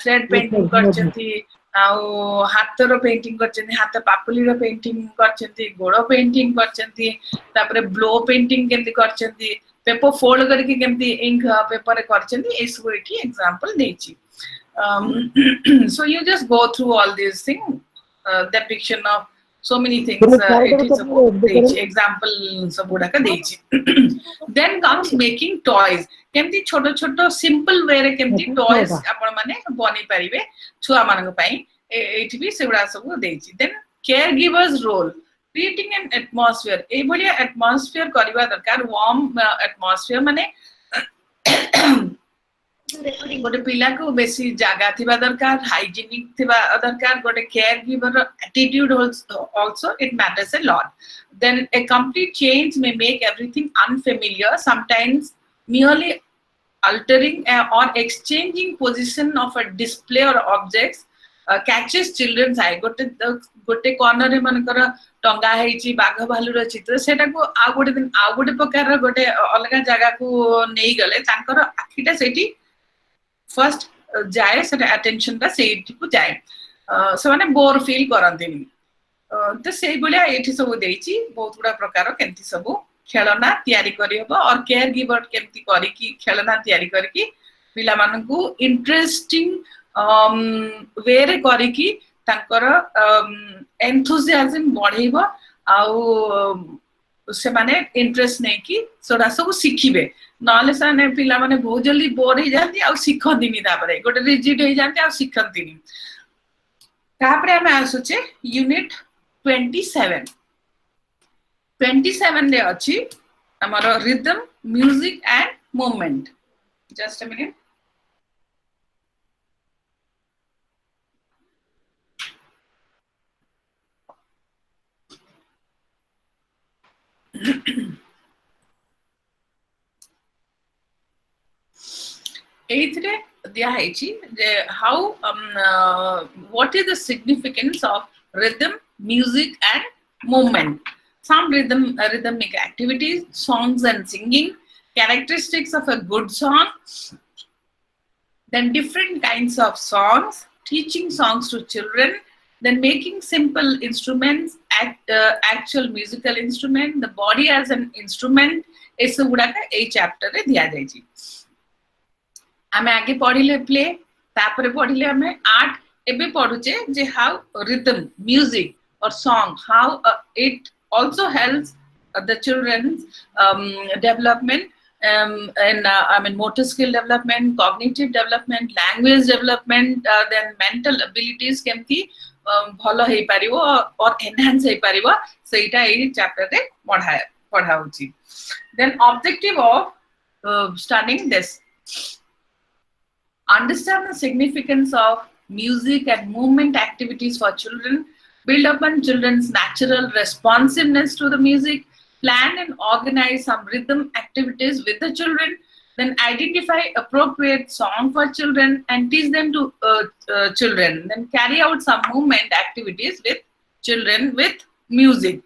थ्रेड पेंटिंग करचंती आउ हाथ रो पेंटिंग करचंती हाथ पापुली रो पेंटिंग करचंती गोड़ो पेंटिंग करचंती तापरे ब्लो पेंटिंग केमती करचंती पेपर फोल्ड करके केमती इंक पेपर करचंती ए सब एठी एग्जांपल देछि so you just go through all these things depiction of so many things it is about example sabuda ka dechi then comes making toys केमती छोटो छोटो simple way रे केमती टॉयज आपण माने बनी परिबे छुआ मानक पई एठी भी सेबडा सब देछि then care givers role creating an atmosphere ए बढ़िया एटमॉस्फेयर करबा दरकार वार्म एटमॉस्फेयर माने गोटे पिला को बेसी जागा थिबा दरकार हाइजीनिक थिबा दरकार गोटे caregiver attitude also it matters a lot then a complete change may make everything unfamiliar sometimes merely altering or exchanging position of a display or objects catches children's eye. गोटे corner रे मनकर टंगा हेची बाघ भालुर चित्र सेटा को आ गोटे प्रकार गोटे अलग जगह को नहीं गले तांकर आखिटा सेठी फर्स्ट जाए सेटा अटेंशन ता सेठी को जाए से माने बोर फील करंतिनी तो सेई बलिया एठी सब देइची बहुत गुडा प्रकार केंती सब खेलना तैयारी करी हबो और केयर गिवर केंती करी की खेलना तैयारी करी की पिला मानकू इंटरेस्टिंग वे रे करी की तांकर एंथुसियाज्म बढ़ेबो आउ से माने इंटरेस्ट नै की सोडा सब सिखिबे नले साने पिला माने बहुत जल्दी बोर हो जाती आ सिखंदिनी तापरे गोटे रिजिड हो जाती आ सिखंदिनी तापरे हम आसुचे यूनिट 27 रे अछि हमर rhythm music and movement just a minute एथरे दिया हेची जे how what is the significance of rhythm music and movement some rhythmic activities songs and singing characteristics of a good song then different kinds of songs teaching songs to children then making simple instruments actual musical instrument the body as an instrument एस गुडा का ए chapter रे दिया जाय छी आमे आगे पढिले प्ले तापरे पढिले आमे आर्ट एबे पढुचे जे हाउ रिदम म्यूजिक और song how it also helps the children's development and I mean motor skill development cognitive development language development then mental abilities केमती भलो हे पारिबो और enhance हे पारिबो सेटा ए चैप्टर रे पढाउची then objective of studying this understand the significance of music and movement activities for children build upon children's natural responsiveness to the music plan and organize some rhythm activities with the children then identify appropriate song for children and teach them to children then carry out some movement activities with children with music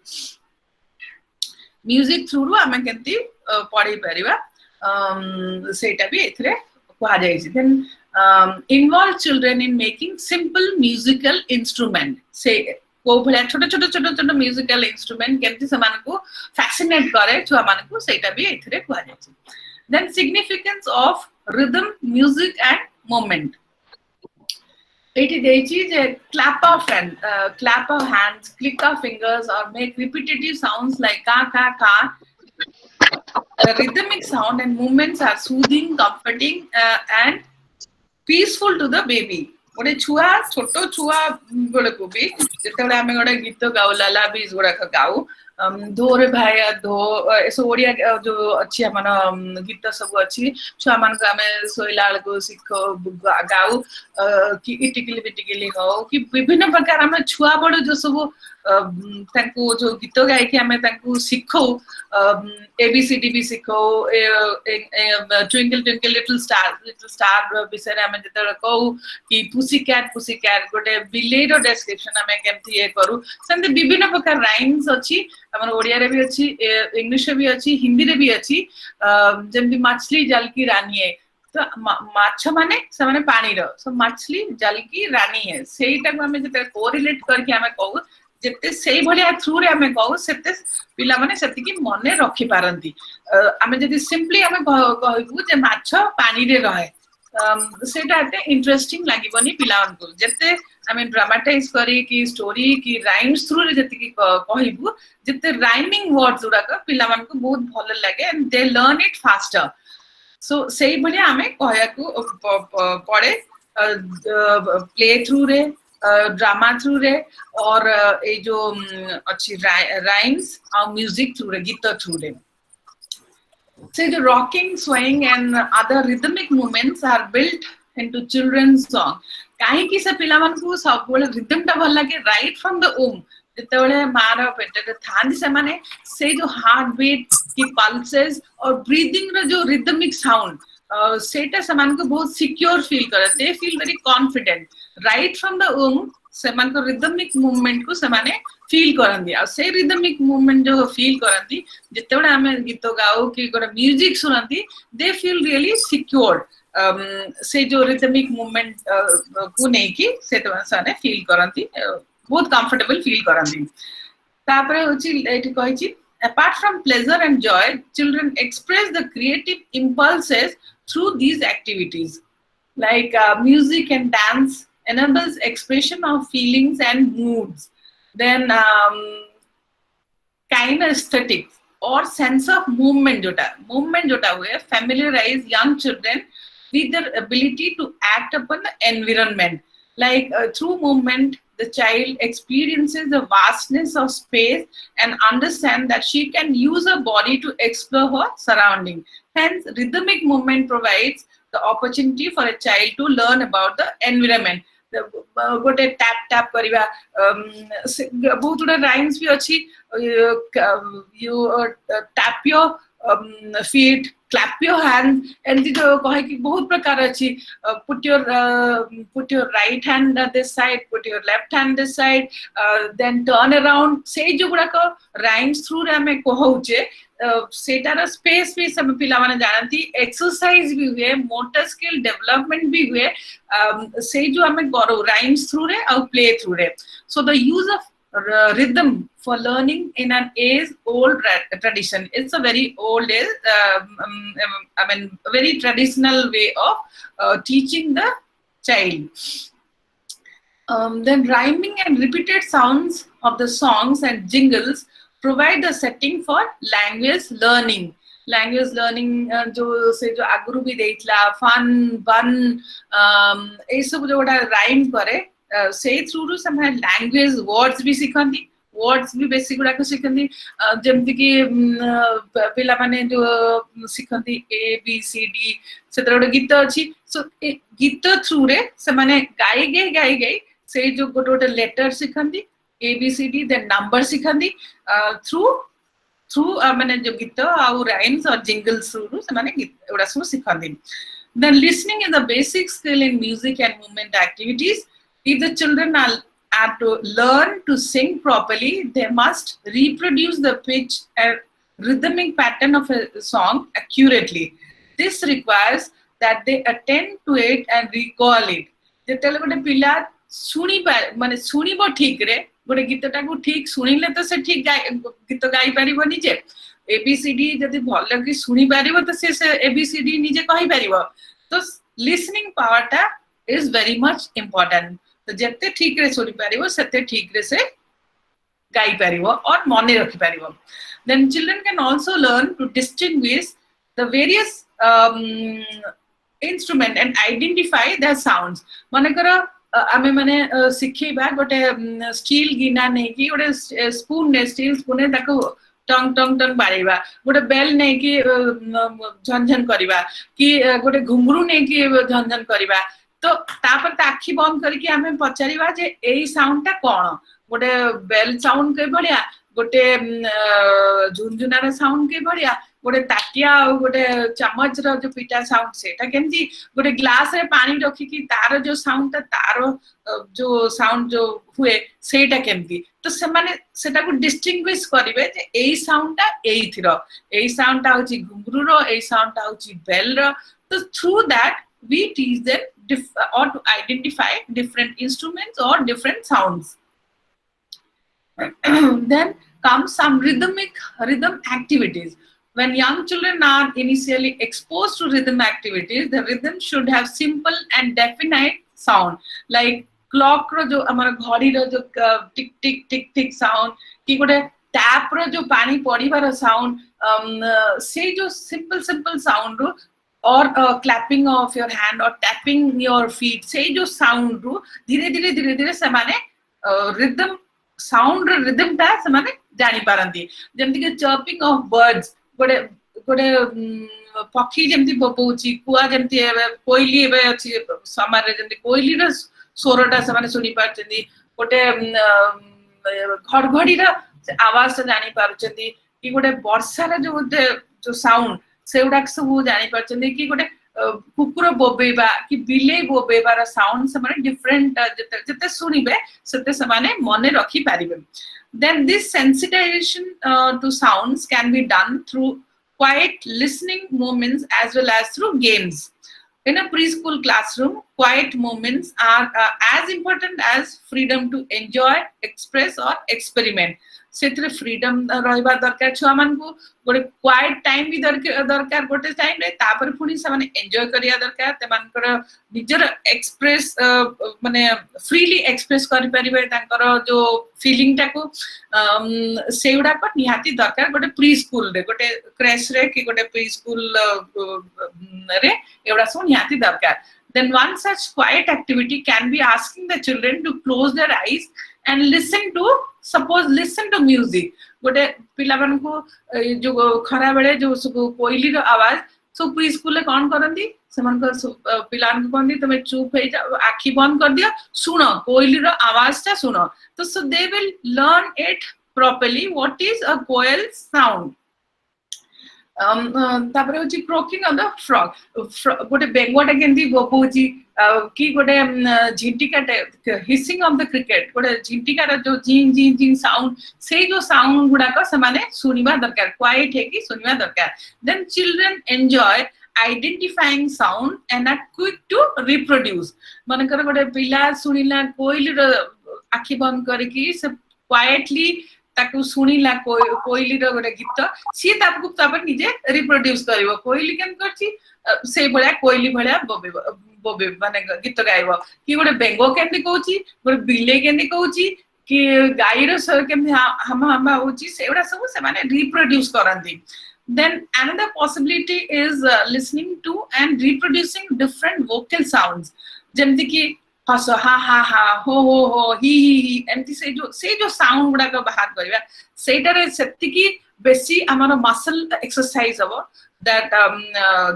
through ame kenti पढ़ी परिबा सेटा भी एथरे कहा जाय छी then involve children in making simple musical instrument से को भले छोटे छोटे म्यूजिकल इंस्ट्रूमेंट केमति समान को फैसिनेट करे छुआ मान को सेटा भी एथरे कहा जाय छी then significance of rhythm music and movement एटी देछि जे clap of hands click of fingers or make repetitive sounds like ka the rhythmic sound and movements are soothing comforting and peaceful to the baby गोटे छुआ छोटो छुआ बेले को भी जेतेबेले आमे गोटे गीत गाउ लाला बीज गोडा गाउ धो रे भाई धो एसो ओडिया जो अछि हमन गीत सब अछि छुआ मान को आमे सोइलाल को सिखो गाउ कि इटिकली बिटिकली हो कि विभिन्न प्रकार हम छुआ बड़ जो सब तांको जो गीत गाय कि हमें तांको सिखो एबीसीडी भी सिखो ट्विंकल ट्विंकल लिटिल स्टार विषय रे हमें जते कहू कि पुसी कैट गोटे बिलेर डिस्क्रिप्शन हमें केमथि ए करू संते विभिन्न प्रकार राइम्स अछि हमर ओडिया रे भी अछि इंग्लिश रे भी अछि हिंदी रे भी अछि जेमति मछली जल की रानी है तो माछ माने से माने पानी रो सो मछली जल की रानी है सेटा को हमें जते कोरिलेट करके हमें कहू जेते सेई भलिया थ्रू रे हमें कहू सेते पिला माने सेति की मने रखि पारंती हमें जदी सिंपली हमें कहबू जे माछ पानी रे रहे सेटा एते इंटरेस्टिंग लागिबनी पिलावन को जेते हमें ड्रामाटाइज करी की स्टोरी की राइम्स थ्रू रे जेति की कहबू जेते राइमिंग वर्ड्स उडा का पिलावन को बहुत भलो लागे and they learn it faster so सेई भलिया हमें कहया को पड़े प्ले थ्रू रे ड्रामा थ्रू रे और ए जो अच्छी राइम्स और म्यूजिक थ्रू रे गीत थ्रू रे so the rocking swaying and other rhythmic movements are built into children's song काहे कि से पिला मन को सब बोले रिदम टा भल लागे राइट फ्रॉम द ओम जेतेबेले मार पेटे थांदी से माने से जो हार्ट बीट की पल्सेस और ब्रीदिंग रो जो रिदमिक साउंड सेटा समान को बहुत सिक्योर फील करते, they feel very confident right from the सेमान को रिदमिक मूवमेंट को सेमाने फील करंदी आ से रिदमिक मूवमेंट जो फील करंदी जते बडा हमें गीत गाओ कि गोटा म्यूजिक सुनंती दे फील रियली सिक्योर से जो रिदमिक मूवमेंट को नै कि से त साने फील करंती बहुत कंफर्टेबल फील करंदी तापरे होची एठी कहिची apart from pleasure and joy children express the creative impulses through these activities like music and dance enables expression of feelings and moods then kinesthetics or sense of movement jota hue familiarize young children with their ability to act upon the environment like through movement the child experiences the vastness of space and understand that she can use her body to explore her surrounding. Hence, rhythmic movement provides the opportunity for a child to learn about the environment. गोटे tap tap करिवा बहुत गुडा rhymes भी अछि you tap your feet clap your hands एंती जो कहे कि बहुत प्रकार अछि put your right hand at this side put your left hand this side then turn around से जो गुडा को राइम्स थ्रू रे हमें कहउचे सेटार स्पेस भी सब पिला माने जानती एक्सरसाइज भी हुए मोटर स्किल डेवलपमेंट भी हुए से जो हमें करो राइम्स थ्रू रे और प्ले थ्रू रे so the use of rhythm for learning in an age old tradition it's a very old I mean very traditional way of teaching the child then rhyming and repeated sounds of the songs and jingles provide the setting for language learning जो से जो आगुरु भी देइतला fun bun ए सब जोडा rhyme करे से through रु some language words भी सिखंती वर्ड्स भी बेसिक गुडा को सिखंती जेमति कि पिला माने जो सिखंती ए बी सी डी सेतर गोटे गीत अछि सो गीत थ्रू रे से माने गाई गई से जो गोटे लेटर सिखंती A B C D then number सिखंती थ्रू माने जो गीत आउ राइम्स और जिंगल्स थ्रू से माने गीत एडा सब सिखंती then listening is the basic skill in music and movement activities. If the children are to learn to sing properly, they must reproduce the pitch and rhythmic pattern of a song accurately. This requires that they attend to it and recall it. जेतेले गोटे पिला सुनी माने सुनिबो ठीक रे गोटे गीतटा को ठीक सुनिले तो से ठीक गीत गाई परिबो निजे एबीसीडी जदि भलो कि सुनी परिबो तो से एबीसीडी निजे कहि परिबो तो लिसनिंग पावर टा is very much important. तो जत्ते ठीक रे सुनी परिबो सत्ते ठीक रे से गाई परिबो और मने रखि परिबो. Then children can also learn to distinguish the various instrument and identify their sounds. मनकर आमे माने सिखेबा गोटे स्टील गिना नै कि गोटे स्पून ने स्टील स्पून ने ताको टंग टंग टंग बारिबा गोटे बेल नै कि झनझन करिबा कि गोटे घुंगरू नै कि झनझन करिबा तो तापर आखि बंद करके आमे पचारिबा जे एई साउंड ता कोन गोटे बेल साउंड के बढ़िया गोटे झुनझुनार साउंड के बढ़िया गोटे ताटिया और गोटे चम्मच रो जो पिटा साउंड सेटा केमजी गोटे ग्लास रे पानी रखी कि तारो जो साउंड ता तारो जो साउंड जो हुए सेटा केमजी तो से माने सेटा को डिस्टिंग्विश करिवे जे एई साउंड ता एई थिरो एई साउंड ता होची घुंगरू रो एई साउंड ता होची बेल रो तो through that we teach them or to identify different instruments or different sounds. Then comes some rhythm activities. When young children are initially exposed to rhythm activities, the rhythm should have simple and definite sound. Like clock ro jo amara ghadi ro jo tick tick tick tick sound ki gote tap ro jo pani padibar sound se jo simple sound ro or clapping of your hand or tapping your feet say jo sound ru dhire dhire se mane rhythm sound rhythm ta se mane jani paranti jemti ke chirping of birds गोटे पक्षी जमती बपौची कुआ जमती कोइली एबे अछि समार रे जमती कोइली रो स्वरटा से माने सुनी पारचंदी गोटे घड़घड़ी रो आवाज से जानी पारचंदी कि गोटे वर्षा रे जो साउंड सेउडा सब जानी पारचंदी कि गोटे कुकुर बोबेबा कि बिले बोबेबार साउंड से डिफरेंट जिते शुणवे से मन रखी पारे. Then this sensitization to sounds can be done through quiet listening moments as well as through games. In a preschool classroom, quiet moments are as important as freedom to enjoy, express or experiment. सेतरे freedom रहबा दरकार छुआ मान को गोटे quiet time भी दरकार गोटे टाइम रे तापर पुनी से माने एन्जॉय करिया दरकार ते मानकर निजर एक्सप्रेस माने फ्रीली एक्सप्रेस करि परिबे तांकर जो फीलिंग टा को सेउडा को निहाती दरकार गोटे प्री स्कूल रे गोटे क्रैश रे कि गोटे प्री स्कूल रे एवडा सो निहाती दरकार. Then one such quiet activity can be asking the children to close their eyes and listen to music. गोटे पिला मान को जो खरा बेले जो कोइली रो आवाज सो प्री स्कूल ले कोन करंदी से मान को पिला मान को कोन दी तमे चुप हे जा आखी बंद कर दियो सुनो कोइली रो आवाज ता सुनो तो so they will learn it properly what is a coil sound. तापर होची क्रॉकिंग ऑफ द फ्रॉग गोटे बेंगोटा केंदी बोबोची कि गोटे झिंटिकाटे हिसिंग ऑफ द क्रिकेट गोटे झिंटिकार जो जिं जिं जिं साउंड से जो साउंड गुडा को समाने सुनिबा दरकार क्वाइट है कि सुनिबा दरकार. Then children enjoy identifying sound and are quick to reproduce. मनकर गोटे पिला सुनिला कोइली रो आखि बंद करके से क्वाइटली ताकू सुनिला कोइली रो गोटे गीत सी ताकू तापर निजे रिप्रोड्यूस करिवो कोइली केन करछि से भलिया कोइली भलिया बोबे माने गीत गाइबो कि गोटे बेंगो केन कहउछि गोटे बिले केन कहउछि कि गाईरो सर केन हम होछि सेवडा सब से माने reproduce करंती. Then another possibility is listening to and reproducing different vocal sounds. जेमति कि हसो हा हा हा हो ही एमती से जो साउंड गुडा को बाहर करबा सेटा रे सेति की बेसी हमर मसल एक्सरसाइज हबो दैट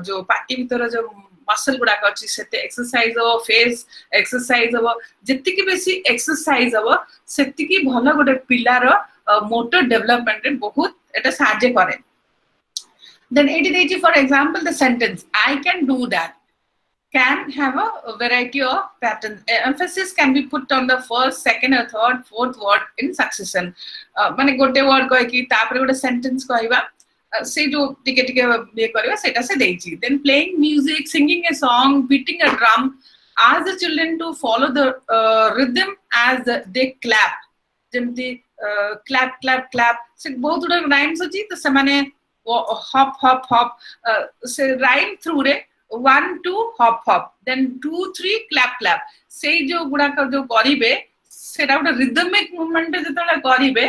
जो पार्टी भीतर जो मसल गुडा को अछि सेते एक्सरसाइज हो फेस एक्सरसाइज हो जति की बेसी एक्सरसाइज हबो सेति की भलो गोटे पिलार मोटर डेवलपमेंट रे बहुत एटा साहाय्य करे. Then it is for example the sentence I can do that can have a variety of patterns. Emphasis can be put on the first, second, or third, fourth word in succession. माने गोटे word कहे कि तापर गोटे sentence कहबा से जो टिके टिके ये करबा सेटा से देछि. Then playing music, singing a song, beating a drum, ask the children to follow the rhythm as they clap. जेमति clap clap clap से बहुत गुडा rhymes अछि तो से माने hop hop hop से rhyme through रे 1 2 hop hop then 2 3 clap clap से जो गुडा का जो करिवे सेटा गोटे rhythmic movement जेतला करिवे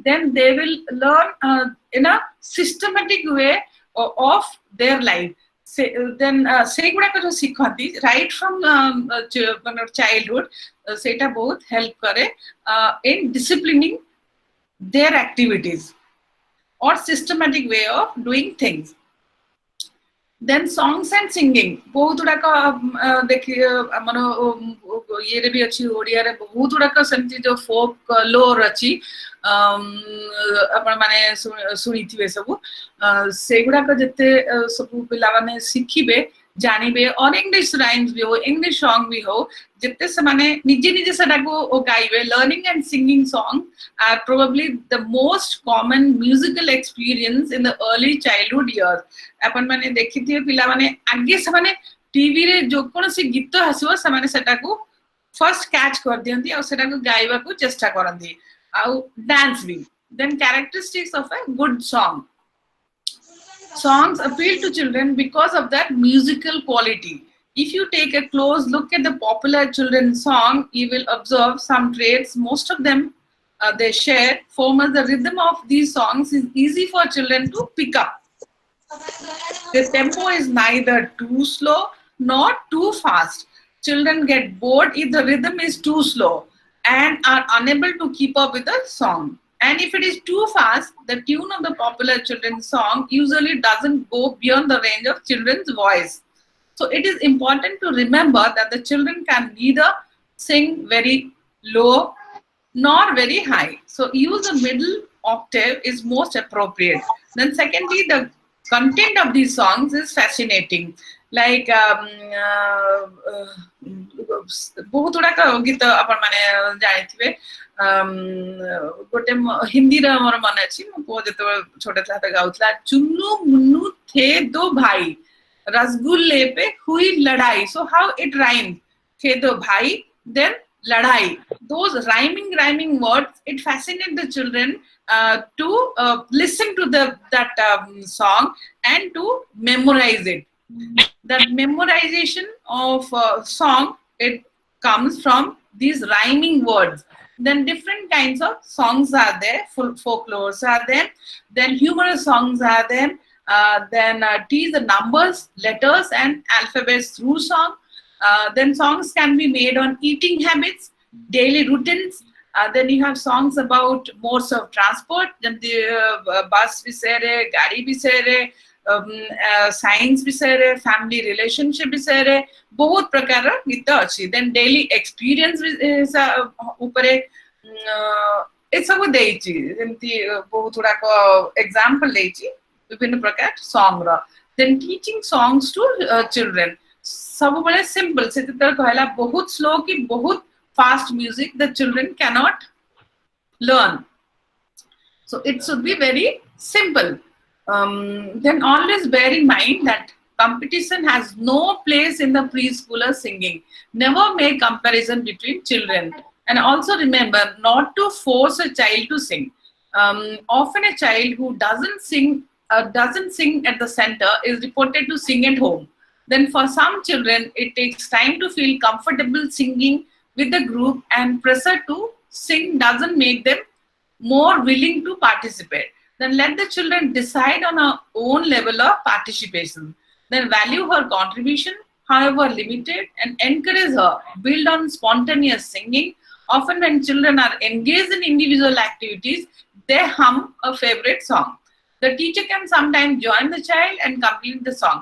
then they will learn in a systematic way of their life. Then से गुडा का जो सिखती right from childhood सेटा बहुत help करे in disciplining their activities or systematic way of doing things. Then songs and singing बहुत गुडा का देखिए हमरो ये रे भी अछि ओडिया रे बहुत गुडा का सेमति जो फोक लोर अछि अपन माने सुनिथिबे सब से गुडा का जते सब पिला माने सिखिबे जानिबे और इंग्लिश राइम्स भी हो इंग्लिश सॉन्ग भी हो जिते से माने निजे निजे सेटा को गाइबे. Learning and singing song are probably the most common musical experience in the early childhood years. अपन माने देखिथिए पिला माने आगे से माने टीवी रे जो कोन से गीत हसियो से माने सेटा को फर्स्ट कैच कर दियंती और सेटा को गाइबा को चेष्टा करंती और डांस भी. Then characteristics of a good song. Songs appeal to children because of that musical quality. If you take a close look at the popular children's song, you will observe some traits. Most of them they share form as the rhythm of these songs is easy for children to pick up. The tempo is neither too slow nor too fast. Children get bored if the rhythm is too slow and are unable to keep up with the song. And if it is too fast, the tune of the popular children's song usually doesn't go beyond the range of children's voice. So it is important to remember that the children can neither sing very low nor very high. So use the middle octave is most appropriate. Then secondly, the content of these songs is fascinating. like बहुत गुड़ाक गीत आपण माने जानिथिबे गोटे हिंदी रे मोर मन अछि मो पो जतो छोटे था त गाउतला चुन्नू मुन्नू थे दो भाई रसगुल्ले पे हुई लड़ाई so how it rhymes थे दो भाई then ladai those rhyming words it fascinates the children to listen to that song and to memorize it that memorization of song it comes from these rhyming words then different kinds of songs are there folklores are there then humorous songs are there then teach the numbers letters and alphabets through song then songs can be made on eating habits daily routines then you have songs about modes of transport then the bus bisere gari bisere science विषय family relationship विषय बहुत प्रकार गीत अच्छी then daily experience उपरे ए सब देइची जेंती बहुत गुड़ाक example देइची विभिन्न प्रकार सॉन्ग रो then teaching songs to children सब बड़े सिंपल से तर कहला बहुत स्लो की बहुत fast music the children can not learn so it should be very simple then always bear in mind that competition has no place in the preschooler singing never make comparison between children and also remember not to force a child to sing often a child who doesn't sing at the center is reported to sing at home then for some children it takes time to feel comfortable singing with the group and pressure to sing doesn't make them more willing to participate then let the children decide on our own level of participation then value her contribution however limited and encourage her build on spontaneous singing often when children are engaged in individual activities they hum a favorite song the teacher can sometimes join the child and complete the song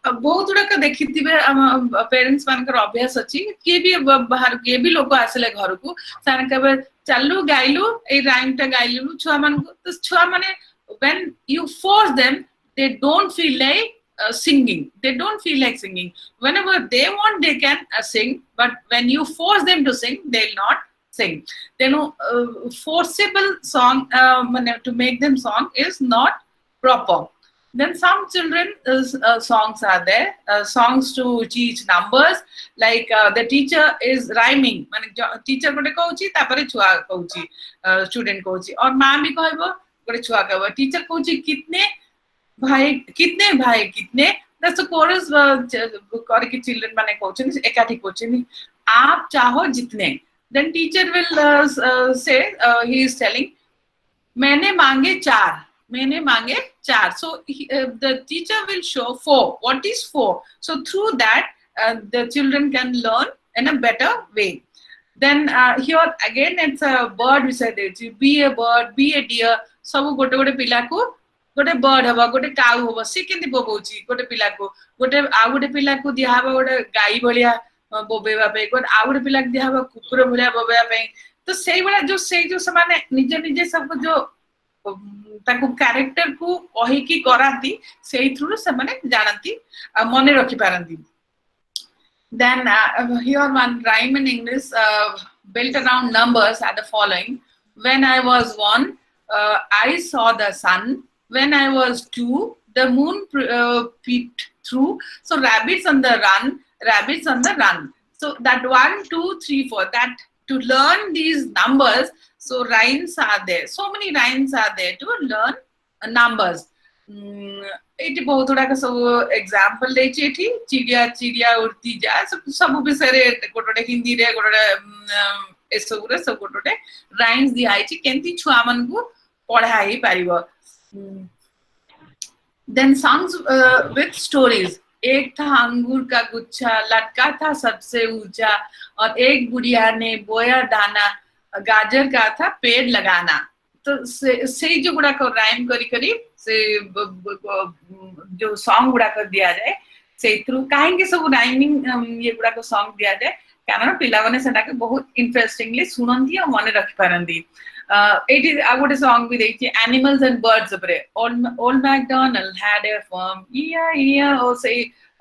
बहुत गुड़ाक देखी parents मानकर अभ्यास अच्छी किए भी बाहर किए भी लोग आसले घर को कहे चलू गाइलु ए राइम टा गाइलु छुआ मान तो छुआ माने when you force them they don't feel like singing they don't feel like singing whenever they want they can sing but when you force them to sing they'll not sing then forcible song to make them song is not proper then some children songs are there songs to teach numbers like the teacher is rhyming mane teacher gote कहउची तापरे छुआ कहउची student कहउची और मां भी कहबो गोटे छुआ कहबो teacher कहउची कितने भाई कितने दैट्स अ कोरस कर के चिल्ड्रन माने कहउची एकाठी कहउची आप चाहो जितने then teacher will say he is telling मैंने मांगे 4 so the teacher will show 4 what is 4 so through that the children can learn in a better way then here again it's a bird we said be a bird be a deer सब गोटे पिला को गोटे bird हवा गोटे cow हवा से केंती बोबौची गोटे पिला को गोटे आ गोटे पिला को दिया हवा गोटे गाई भलिया बोबेवा पे गोटे आ गोटे पिला दिया हवा कुकुर भलिया बोबेवा पे तो सेई वाला जो समान निजे सब जो ताकू कैरेक्टर को कही की कराती सेई थ्रू से माने जानती मने रखि पारंती then here one rhyme in English built around numbers are the following when I was 1 I saw the sun when I was 2 the moon peeped through so rabbits on the run so that 1 2 3 4 that to learn these numbers so rhymes are there so many rhymes are there to learn numbers eighty बहुत गुड़ाक सब example देछि एठी चिड़िया उड़ती जा सब विषय रे गोटोटे हिंदी रे गोटोटे ए सब रे सब गोटोटे राइम्स दिहाई छि केंती छुआ मन को पढ़ाई पारिबो देन सॉन्ग्स विथ स्टोरीज एक था अंगूर का गुच्छा लटका था सबसे ऊंचा और एक बुढ़िया ने बोया दाना गाजर का था पेड़ लगाना तो से जो गुड़ा को राइम करी से जो सॉन्ग गुड़ा कर दिया जाए से थ्रू कहीं सब राइमिंग ये गुड़ा को सॉन्ग दिया जाए कारण पिला माने सेटा के बहुत इंटरेस्टिंगली सुनंती और मने रखि पारंती इट इज आ गोटे सॉन्ग भी देखि एनिमल्स एंड बर्ड्स उपरे old McDonald had a farm या ओ से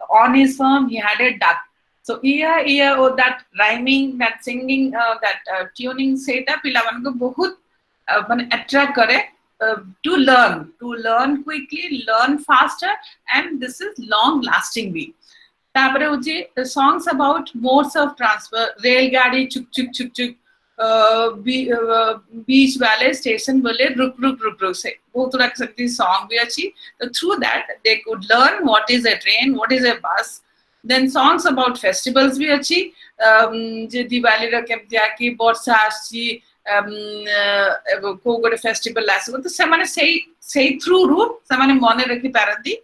On his farm he had a duck. So oh, that rhyming, that singing, that tuning seta pila manku bahut mane attract kare to learn quickly, learn faster, and this is long lasting be. तापरे होची songs about modes of transfer, रेलगाड़ी चुक चुक चुक चुक, बीच वाले station बोले रुक रुक रुक रुक से बहुत रख सकती song भी अच्छी. So through that they could learn what is a train, what is a bus. Then songs about festivals भी अच्छी, जे दिवाली रा केमती आकी वर्षा आसी, को गोटे फेस्टिवल आसो तो से माने सेई थ्रू रू से माने मने रखी पारती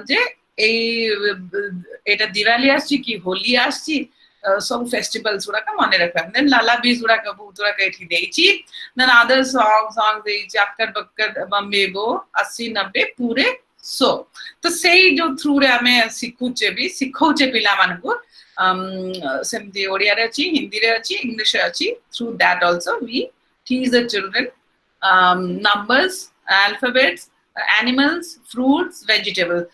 जे एटा दिवाली आसी कि होली आसी सब फेस्टिवल्स गुड़ा का मने रखा. देन लाला बीज गुड़ा का बहुत गुड़ा का एठी देइची. देन अदर सॉन्ग देइची अक्कर बक्कर बम्बे गो 80 90 पूरे 100. तो सेई जो थ्रू रे हमें सिखुचे भी सिखौचे पिला मानकु सेमती ओडिया रे अछि, हिंदी रे अछि, इंग्लिश रे अछि. Through that also we teach the children numbers, alphabets, animals, fruits, vegetables,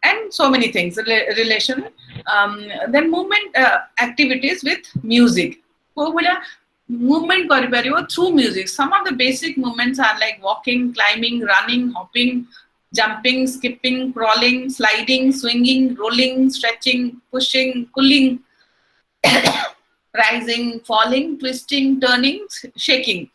and so many things relation. Then movement activities with music. Movement through music. Some of the basic movements are like walking, climbing, running, hopping, jumping, skipping, crawling, sliding, swinging, rolling, stretching, pushing, pulling, rising, falling, twisting, turning, shaking.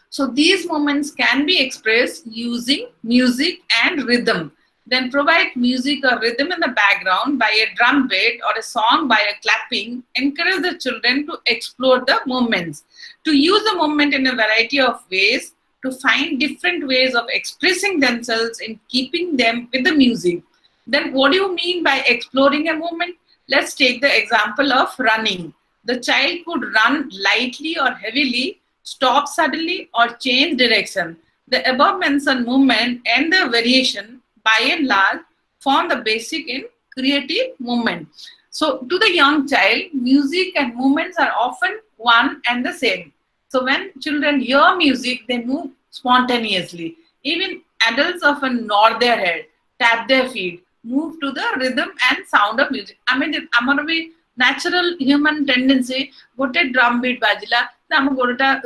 So these movements can be expressed using music and rhythm. Then provide music or rhythm in the background by a drum beat or a song by a clapping. Encourage the children to explore the movements, to use the movement in a variety of ways, to find different ways of expressing themselves in keeping them with the music. Then what do you mean by exploring a movement? Let's take the example of running. The child could run lightly or heavily, stop suddenly, or change direction. The above mentioned movement and the variation by and large form the basic in creative movement. So to the young child, music and movements are often one and the same. So when children hear music, they move spontaneously. Even adults often nod their head, tap their feet, move to the rhythm and sound of music. I mean, amar bhi natural human tendency gote drum beat bajila am gorota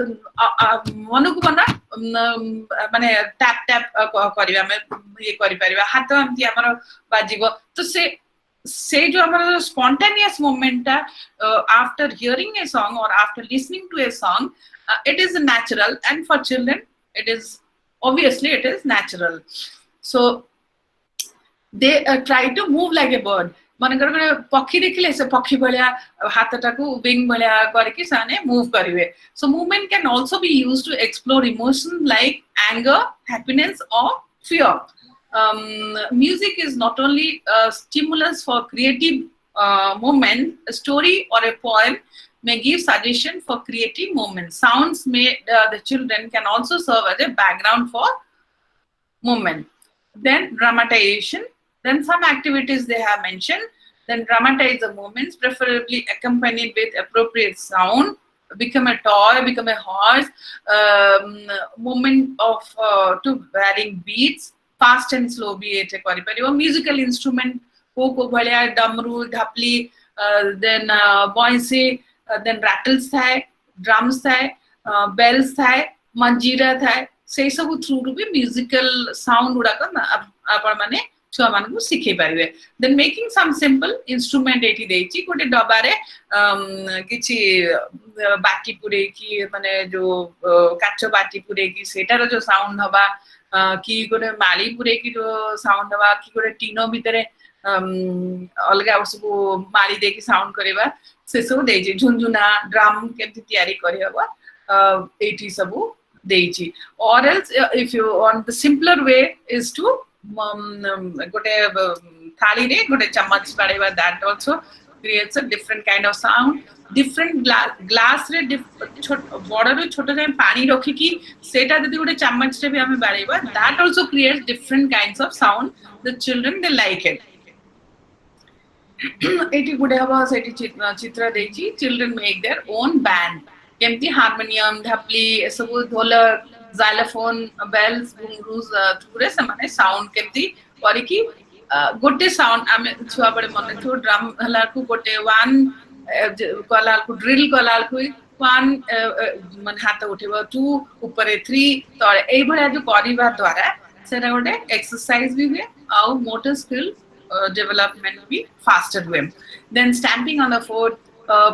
manu ko bana mane tap tap kariba ame ye kari pariba hato amti amar bajibo to say jo amar spontaneous movement ta after hearing a song or after listening to a song, it is natural, and for children it is obviously it is natural. So they try to move like a bird. मनकर पक्षी देखिले से पक्षी भलिया हातटाकू wing भलिया करके साने move करिवे. So movement can also be used to explore emotions like anger, happiness, or fear. Music is not only a stimulus for creative movement. A story or a poem may give suggestion for creative movement. Sounds made the children can also serve as a background for movement. Then dramatization. Then some activities they have mentioned. Then dramatize the movements, preferably accompanied with appropriate sound. Become a toy, become a horse. Movement of to varying beats, fast and slow beat. Musical instrument, koko bhalya, damru, dhapli, then bouncy, then rattles thai, drums thai, bells thai, manjira thai. Say so through to be musical sound udaka apar mane छुआ मानकु सिखे पारिबे. Then making some simple instrument एठी देइची कोटे डबारे किछि बाटी पुरे की माने जो काचो बाटी पुरे की सेटार जो साउंड हबा कि कोटे माली पुरे की जो साउंड हबा कि कोटे टीनो भितरे अलगा उसको माली दे की साउंड करेबा से सब देइची. झुनझुना ड्रम केमति तयारी करे हबा एठी सब देइची. Or else if you want the simpler way is to गोटे थाली रे गोटे चम्मच पड़ेबा. that also creates a different kind of sound. Different glass रे बड़ रे छोट जाय पानी रखी की सेटा जदी गोटे चम्मच रे भी हमें बाड़ेबा, that also creates different kinds of sound. The children they like it. Eighty गुडे हवा सेटी चित्र देची. Children make their own band. केमती हारमोनियम, ढपली, सब ढोलक, xylophone, bells, ghungroos, पूरे समाने sound केमती करी की गोटे साउंड आम छुआ बड़े मन थो ड्रम हला को गोटे वन कला को ड्रिल कला को वन मन हाथ उठेबो टू ऊपर थ्री तो एई भलिया जो करबा द्वारा सेटा गोटे एक्सरसाइज भी हुए आउ motor skill development be faster way. Then stamping on the foot,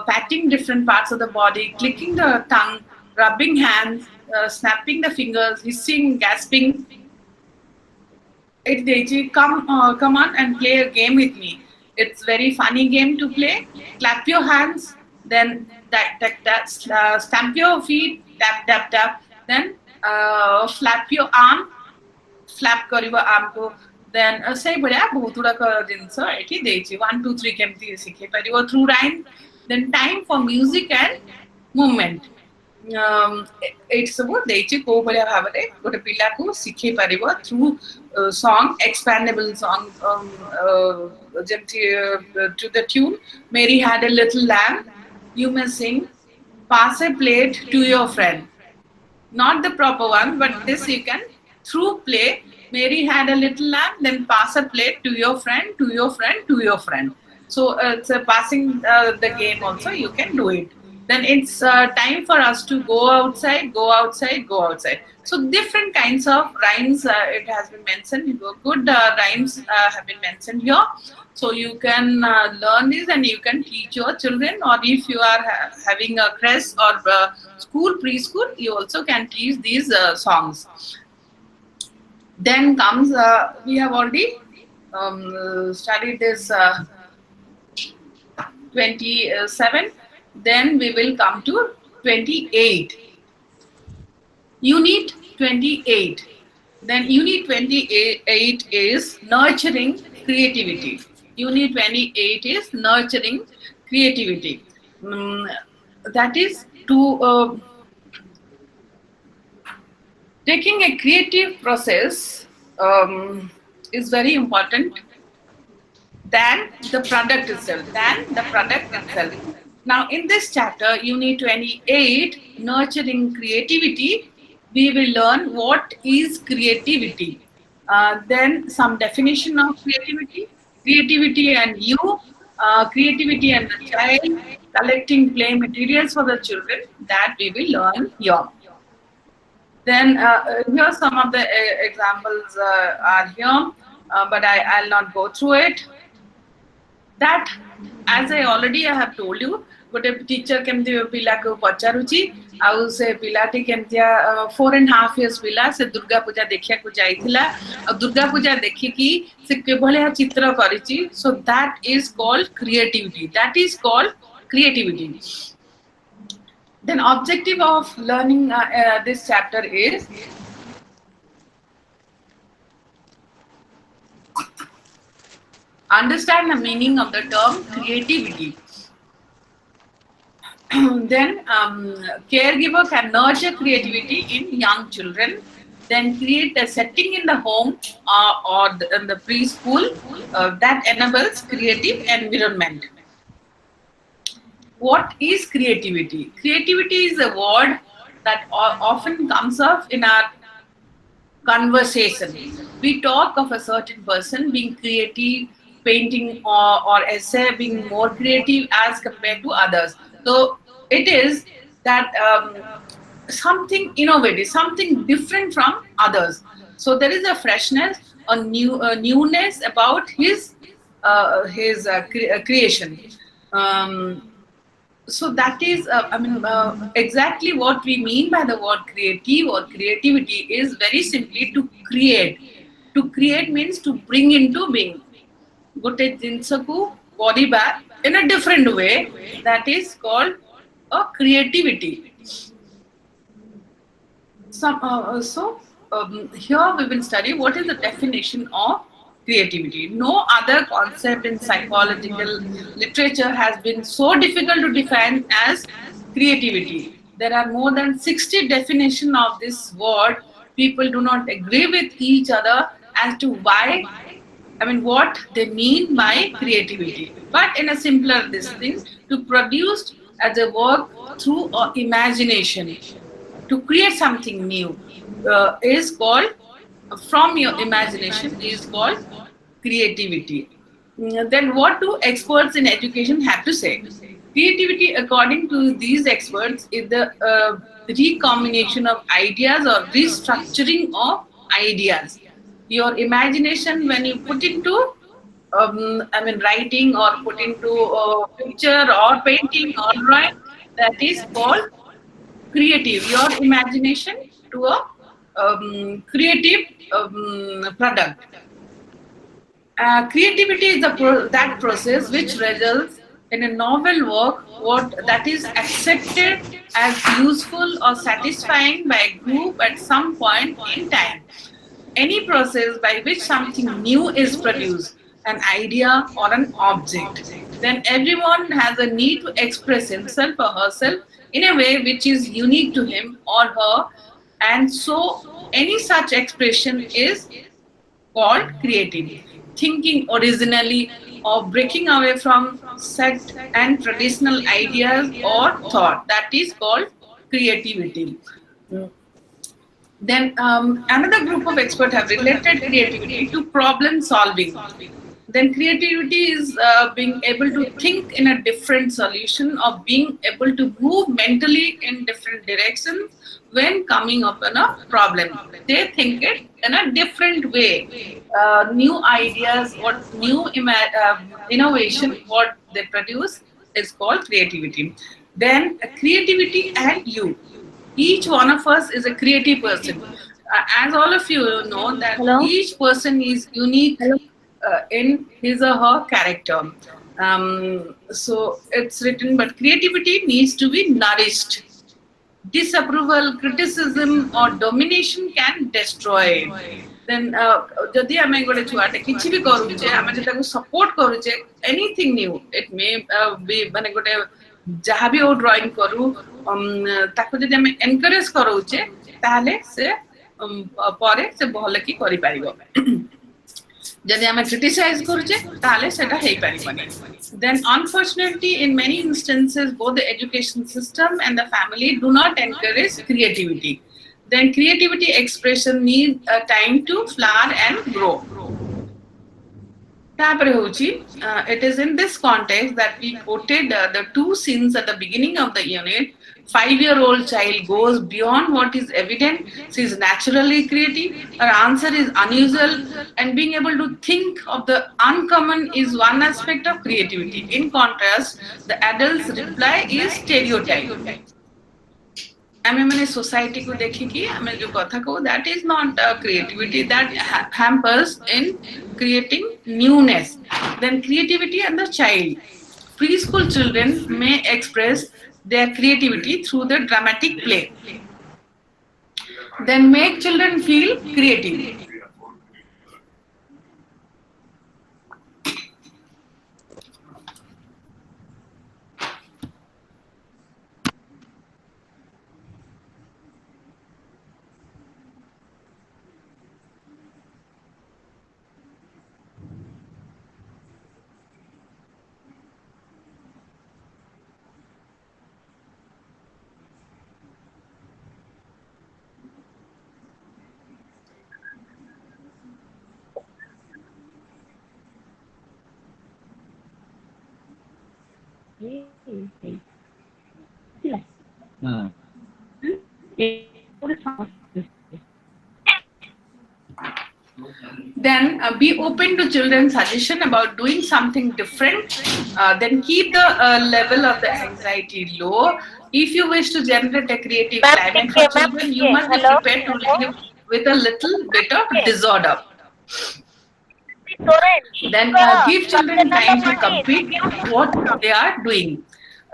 patting different parts of the body, clicking the tongue, rubbing hands, snapping the fingers, hissing, gasping. It's Deji, come on and play a game with me. It's very funny game to play. Clap your hands, then stamp your feet, tap tap tap. Then flap your arm, flap kariba arm ko. Then say bada बहुत गुड़ा जिनस एठी देछि 1 2 3 केमती सिखे परिबो through rhyme. Then time for music and movement. एट सब देछि को बलिया भाबरे गोटे पिला को सिखे परिबो through song, expandable song, to the tune Mary had a little lamb. You may sing pass a plate to your friend, not the proper one, but this you can through play. Mary had a little lamb, then pass a plate to your friend, to your friend, to your friend. So it's passing the game also, you can do it. Then it's time for us to go outside, go outside, go outside. So different kinds of rhymes it has been mentioned. Good rhymes have been mentioned here. So you can learn this and you can teach your children, or if you are having a crèche or school, preschool, you also can teach these songs. Then comes, we have already studied this 27. Then we will come to 28. Unit 28. Then Unit 28 is nurturing creativity. Unit 28 is nurturing creativity. That is to taking a creative process is very important than the product itself. Now in this chapter, Unit 28, nurturing creativity, we will learn what is creativity. Then some definition of creativity and you, creativity and the child, collecting play materials for the children, that we will learn here. Then here some of the examples are here, but I'll not go through it. That, as I already have told you, गोटे teacher केमती पिला को पचारुची आउ से पिलाटी केमतिया 4.5 years पिला से दुर्गा पूजा देखिया को जाइथिला और दुर्गा पूजा देखि कि से केभलिया चित्र करिची. So that is called creativity. Then objective of learning this chapter is understand the meaning of the term creativity. Then caregiver can nurture creativity in young children. Then create a setting in the home or in the preschool that enables creative environment. What is creativity? Creativity is a word that often comes up in our conversation. We talk of a certain person being creative, painting or essay being more creative as compared to others. So it is that something innovative, something different from others. So there is a freshness, a newness about his creation. So that is, exactly what we mean by the word creative or creativity is very simply to create. To create means to bring into being. Gote jinsaku koriba in a different way, that is called a creativity. Here we will study what is the definition of creativity. No other concept in psychological literature has been so difficult to define as creativity. There are more than 60 definitions of this word. People do not agree with each other as to what they mean by creativity. But in a simpler thing, to produce as a work through imagination, to create something new is called, from your imagination, is called creativity. Then what do experts in education have to say? Creativity, according to these experts, is the recombination of ideas or restructuring of ideas. Your imagination, when you put into, writing or put into picture or painting or drawing, that is called creative. Your imagination to a creative product. Creativity is that process which results in a novel work what that is accepted as useful or satisfying by a group at some point in time. Any process by which something new is produced, an idea or an object, then everyone has a need to express himself or herself in a way which is unique to him or her, and so any such expression is called creative. Thinking originally or breaking away from set and traditional ideas or thought, that is called creativity. Then another group of experts have related creativity to problem solving. Then creativity is being able to think in a different solution or being able to move mentally in different directions when coming upon a problem. They think it in a different way. New ideas, what new innovation, what they produce is called creativity. Then creativity and you. Each one of us is a creative person. As all of you know that Hello? each person is unique Hello? in his or her character. So it's written, but creativity needs to be nourished. Disapproval, criticism, or domination can destroy it. Then, ଯଦି ଆମେ ଗୋଟେ ଛୁଆଟେ କିଛି ବି କରୁଛେ ଆମେ ଯଦି ତାକୁ support କରୁଛେ ଏନିଥିଙ୍ଗ ନ୍ୟୁ ଇଟ୍ ମେ ବି ମାନେ ଗୋଟେ ଯାହା ବି ହଉ ଡ୍ରଇଂ କରୁ ତାକୁ ଯଦି ଆମେ ଏନକରେଜ କରଉଛେ ତାହେଲେ ସେ ପରେ ସେ ଭଲ କି କରିପାରିବ। ଯଦି ଆମେ କ୍ରିଟିସାଇଜ କରୁଛେ ତାହେଲେ ସେଟା ହେଇପାରିବନି। Then unfortunately in many instances both the education system and the family do not encourage creativity. Then creativity expression need time to flower and grow. It is in this context that we quoted the two scenes at the beginning of the unit. 5-year-old child goes beyond what is evident. She is naturally creative. Her answer is unusual, and being able to think of the uncommon is one aspect of creativity. In contrast, the adult's reply is stereotype. ଆମେ ମାନେ society को देखिकी ଆମେ जो कथा को, that is not creativity, that hampers in creating newness. Then creativity and the child. Preschool children may express their creativity through the dramatic play. Then make children feel creative. Then be open to children's suggestion about doing something different. Then keep the level of the anxiety low. If you wish to generate a creative climate for children, you must be prepared to live with a little bit of disorder. Then give children time to complete what they are doing.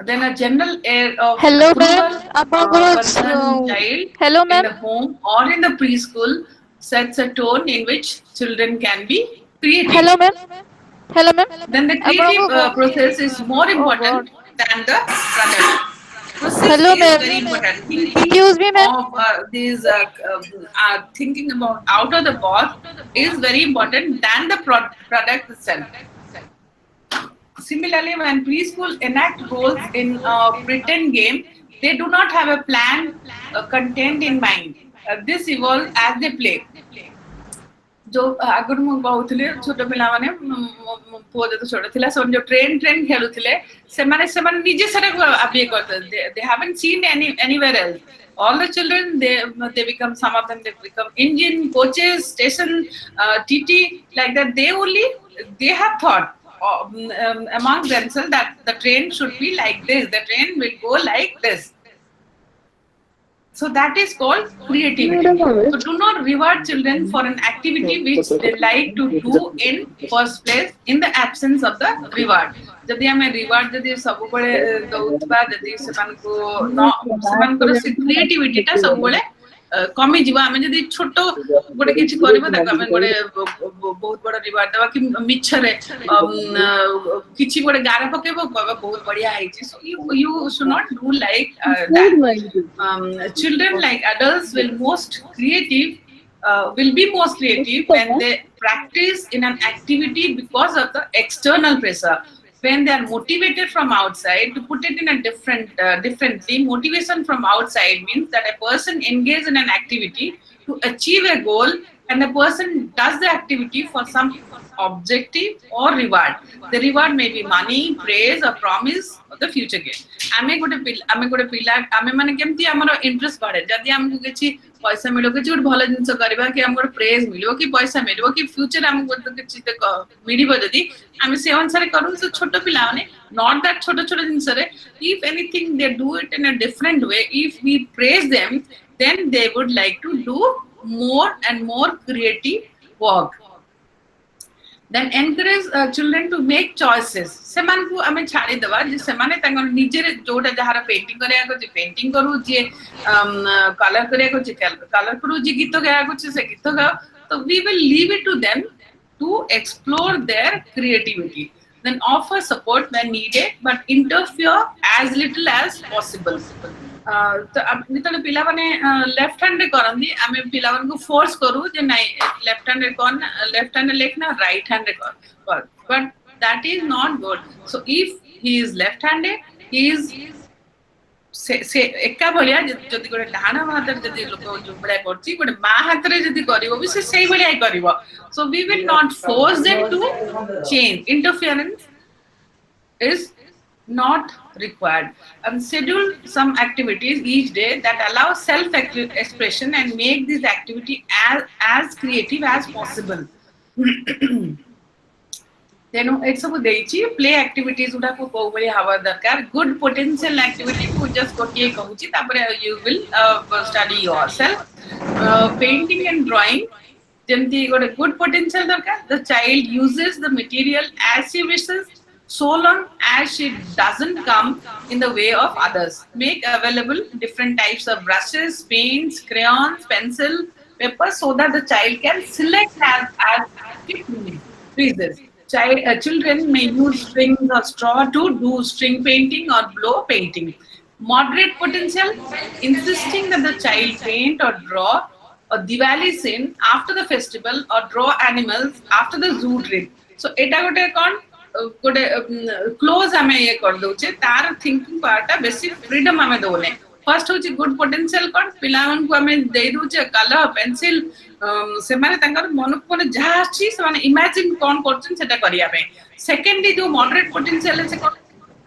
Then a general air of approval concern child in the home or in the preschool sets a tone in which children can be creative. Hello, ma'am. Hello, ma'am. Then the creative process is more important than the product. Process Hello, is ma'am. very important. Excuse me, ma'am. Of these thinking about out of the box is very important than the product itself. Similarly, when preschool enact roles in a pretend game, they do not have a planned content in mind. This evolves as they play. जो आगुर मु कहूଥିଲି छोट पिला माने पुओ जतो छोट थिला सोन जो ट्रेन ट्रेन खेलुथिले से माने निजे सरे अप्लाई करते they haven't seen anywhere else. All the children they become, some of them they become engine coaches, station TT, like that. They have thought among themselves that the train should be like this, the train will go like this. So that is called creativity. So do not reward children for an activity which they like to do in first place in the absence of the reward. जदि हमें reward जदि सब बड़े दौतबा जदि सेमान को न सेमान को creativity टा सब बड़े कमी जीवा हमें जदि छोटो गोटे किछि करबा त हमें गोटे बहुत बड़ा रिवार्ड देबा कि मिछरे किछि गोटे गारे पकेबो बहुत बढ़िया आइछि. So you should not do like that. Children like adults will be most creative when they practice in an activity because of the external pressure. When they are motivated from outside, to put it in a differently, motivation from outside means that a person engages in an activity to achieve a goal, and the person does the activity for some objective or reward. The reward may be money, praise, or promise of the future gain. आमे गोटे पिला आमे माने केमती हमरो interest बढ़े जदी हमकु किछि पैसा मिलो कि जोट भलो जिंस करबा कि हमको प्रेज मिलो कि पैसा मिलो कि फ्यूचर हमको किछि त मिलिबो जदी आमे से अनुसार करू. सो छोटो पिला माने not that छोटो छोटो जिंस रे, if anything they do it in a different way, if we praise them, then they would like to do more and more creative work. Then encourage children to make choices. सेमान को हमें छाड़ी दवा जे सेमाने तांगर निजे जोटा जहारा painting करिया को जे painting करू, जे colour करिया को जे कलर करू, जे गीत गाया को से गीत गा. तो we will leave it to them to explore their creativity. Then offer support when needed, but interfere as little as possible. तो नितले पिला माने लेफ्ट हैंड रे करंदी आमे पिला मन को फोर्स करू जे नाही लेफ्ट हैंड रे कोन लेफ्ट हैंड लेखना राइट हैंड रे कर, but that is not good. So if he is left handed, he is से एका भलिया जदी गोटे डाहाना हाथ रे जदी लोक जो बडा करछि गोटे मा हाथ रे जदी करिवो भी से सेही भलिया करिवो. So we will not force them to change. Interference is not required. Schedule some activities each day that allow self-expression and make this activity as creative as possible. Then it's about the play activities uda ko ko bari hava darkar. Good potential activity ko just kotiye kahuchi tapare you will study yourself. Painting and drawing, jemti got a good potential darkar. The child uses the material as she wishes, so long as she doesn't come in the way of others. Make available different types of brushes, paints, crayons, pencil, paper, so that the child can select as it pleases. Children may use strings or straw to do string painting or blow painting. Moderate potential, insisting that the child paint or draw a Diwali scene after the festival or draw animals after the zoo trip. So, eta gote kon गोटे close आमे ये कर दोचे तार thinking पार्टा बेसी freedom आमे दोले. First होची good potential कोन पिलावन को आमे दे दोचे कलर पेंसिल से माने तांकर मन को ने जहा अछि से माने इमेजिन कोन करछन सेटा करिया पे. सेकंडली जो मॉडरेट पोटेंशियल से कोन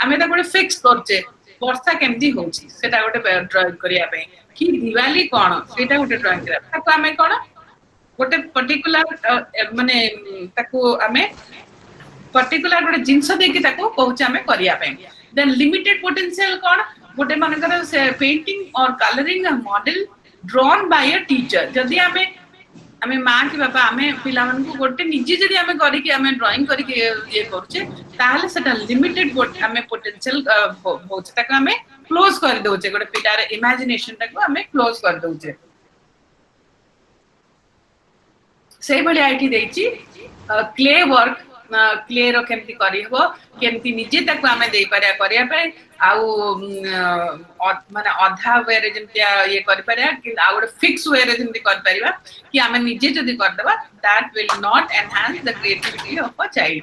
आमे ता गोटे फिक्स करछे वर्षा केमती होची सेटा गोटे ड्राइंग करिया पे कि दिवाली कोन सेटा गोटे ड्राइंग करिया ताको आमे कोन गोटे पर्टिकुलर माने ताको आमे पर्टिकुलर गोटे जिंस देखि ताको कहूचे हमें करिया पे. देन लिमिटेड पोटेंशियल कोन गोटे मानकर से पेंटिंग और colouring model drawn by a teacher. जदी हमें मां के बाबा हमें पिला मन को गोटे निजे जदी हमें करी कि हमें ड्राइंग करी के ये करछे ताले सेटा लिमिटेड हमें पोटेंशियल होचे ताको हमें क्लोज कर दोचे गोटे पिलार इमेजिनेशन ताको हमें क्लोज कर दोचे. सेही भली आईटी देछि क्ले वर्क क्ले रो केमती करी हो केमती निजे ताको हमें दे पारिया करिया पे आउ माने आधा वे रे जेमती ये करि पारिया कि आ गोटे फिक्स वे रे जेमती कर परिबा कि हमें निजे जदी कर देबा that will not enhance the creativity of a child.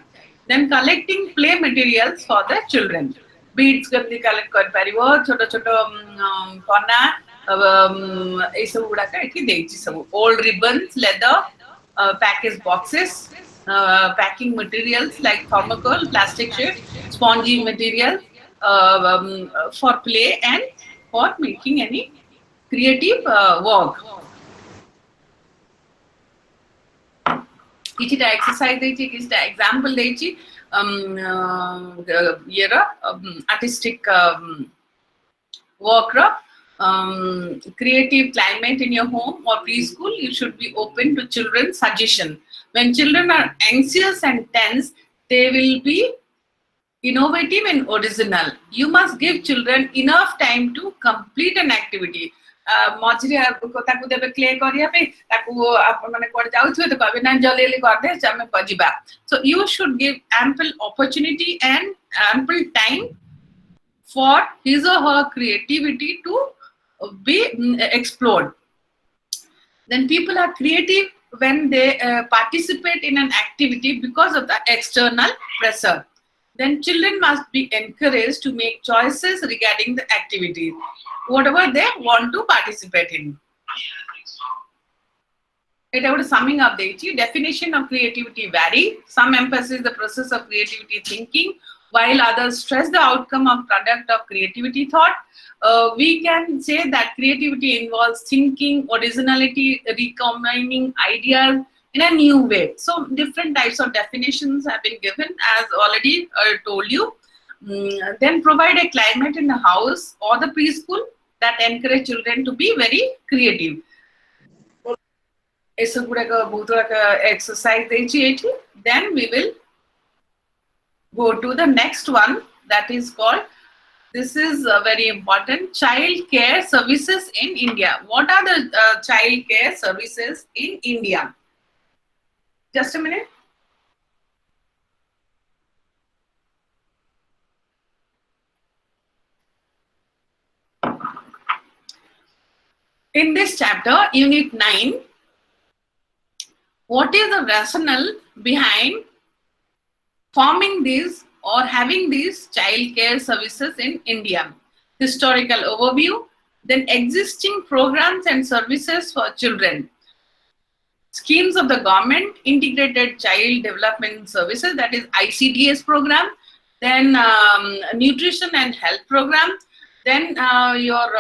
Then collecting play materials for the children. Beads केमती कलेक्ट कर परिबो छोटो छोटो कना ए सब गुडा का एठी देछि सब old ribbons, leather, package boxes, packing materials like thermocol, plastic sheet, spongy material for play and for making any creative work. किछिटा एक्सरसाइज देछि किछिटा एग्जांपल देछि येर आर्टिस्टिक वर्क रो creative climate in your home or preschool. You should be open to children's suggestion. When children are anxious and tense, they will be innovative and original. You must give children enough time to complete an activity. मझिरे ताकू देबे clay करिया पे ताकू आप माने code जाउथु त कहबे ना जल्दी कर दे हमें पजिबा. So you should give ample opportunity and ample time for his or her creativity to be explored. Then people are creative when they participate in an activity because of the external pressure. Then children must be encouraged to make choices regarding the activity, whatever they want to participate in. It would summing up the definition of creativity vary. Some emphasize the process of creativity thinking, while others stress the outcome of product of creativity thought. We can say that creativity involves thinking, originality, recombining ideas in a new way. So different types of definitions have been given, as already told you. Then provide a climate in the house or the preschool that encourage children to be very creative. Exercise. Then we will go to the next one, that is called, this is very important, child care services in India. What are the child care services in India? Just a minute. In this chapter, Unit 9, what is the rationale behind forming these or having these child care services in India? Historical overview, then existing programs and services for children. Schemes of the government, integrated child development services, that is ICDS program, then nutrition and health program, then your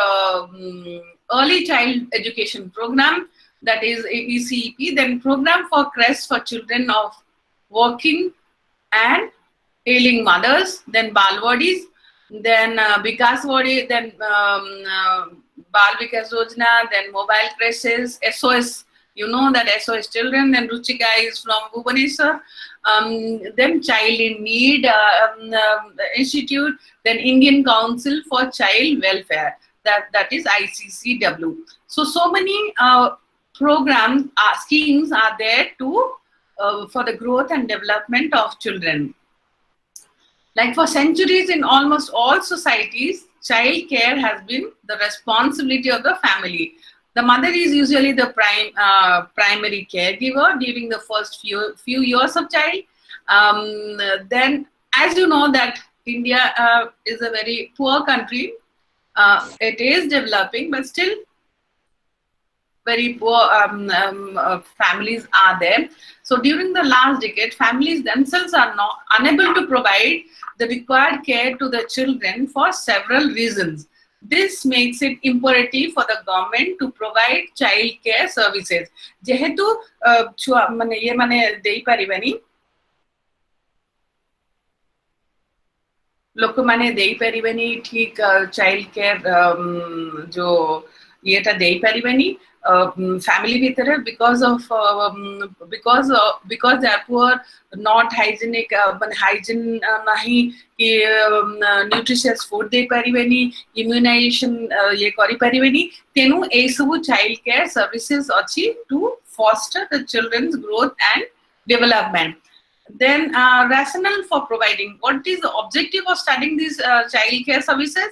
early child education program, that is ECEP, then program for creche for children of working and ailing mothers, then Balwadis, then Vikas Wadi, then Bal Vikas Yojana, then mobile creches, SOS, you know that SOS children, then Ruchika is from Bhubaneswar, then Child in Need Institute, then Indian Council for Child Welfare, that is ICCW. So many programs, schemes are there to for the growth and development of children. Like for centuries in almost all societies, child care has been the responsibility of the family. The mother is usually the primary caregiver during the first few years of child. Then, as you know, that India is a very poor country. It is developing, but still very poor families are there. So during the last decade, families themselves are unable to provide the required care to the children for several reasons. This makes it imperative for the government to provide child care services. जेहेतु माने ये माने देई परिबेनी लोक माने देई परिबेनी ठीक child care जो येटा देई परिबेनी family भितर because they are poor, not hygienic, hygiene nahi कि nutritious food दे परिबेनी, immunization ये करि परिबेनी, तेनु ए सब child care services अछि to foster the children's growth and development. Then rationale for providing, what is the objective of studying these child care services?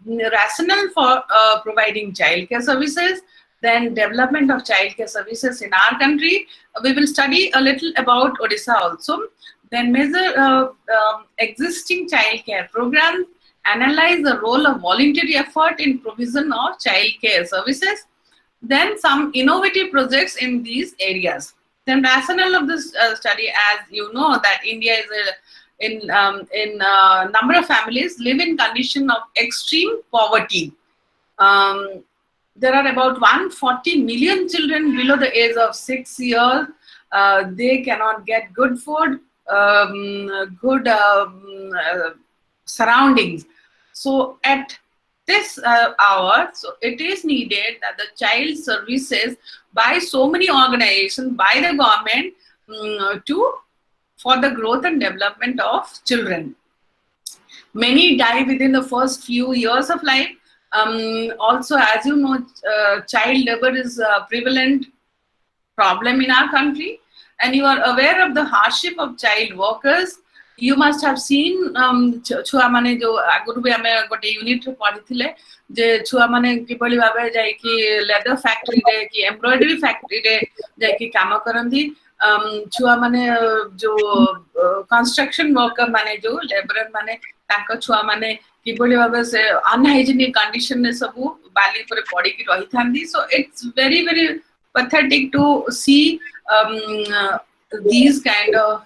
Rationale for providing child care services, then development of child care services in our country. We will study a little about Odisha also. Then measure existing child care programs, analyze the role of voluntary effort in provision of child care services, then some innovative projects in these areas. Then rationale of this study, as you know, that India is in number of families live in condition of extreme poverty. There are about 140 million children below the age of 6 years. They cannot get good food, good surroundings. So at this hour, so it is needed that the child services by so many organizations, by the government, for the growth and development of children. Many die within the first few years of life. Also, as you know, child labor is a prevalent problem in our country, and you are aware of the hardship of child workers. You must have seen छुआ माने जो आगुरु भी हमें गोटे unit रे पढ़िथिले जे छुआ माने किबळी भाबे जाय कि लेदर फैक्ट्री रे कि एम्ब्रॉयडरी फैक्ट्री रे जाय कि काम करंदी छुआ माने जो कंस्ट्रक्शन वर्कर माने जो लेबरर माने ताको छुआ माने किबळी भाबे से अनहाइजीनिक कंडीशन ने सब बाली पर पड़ी कि रही थांदी. So it's very very pathetic to see these kind of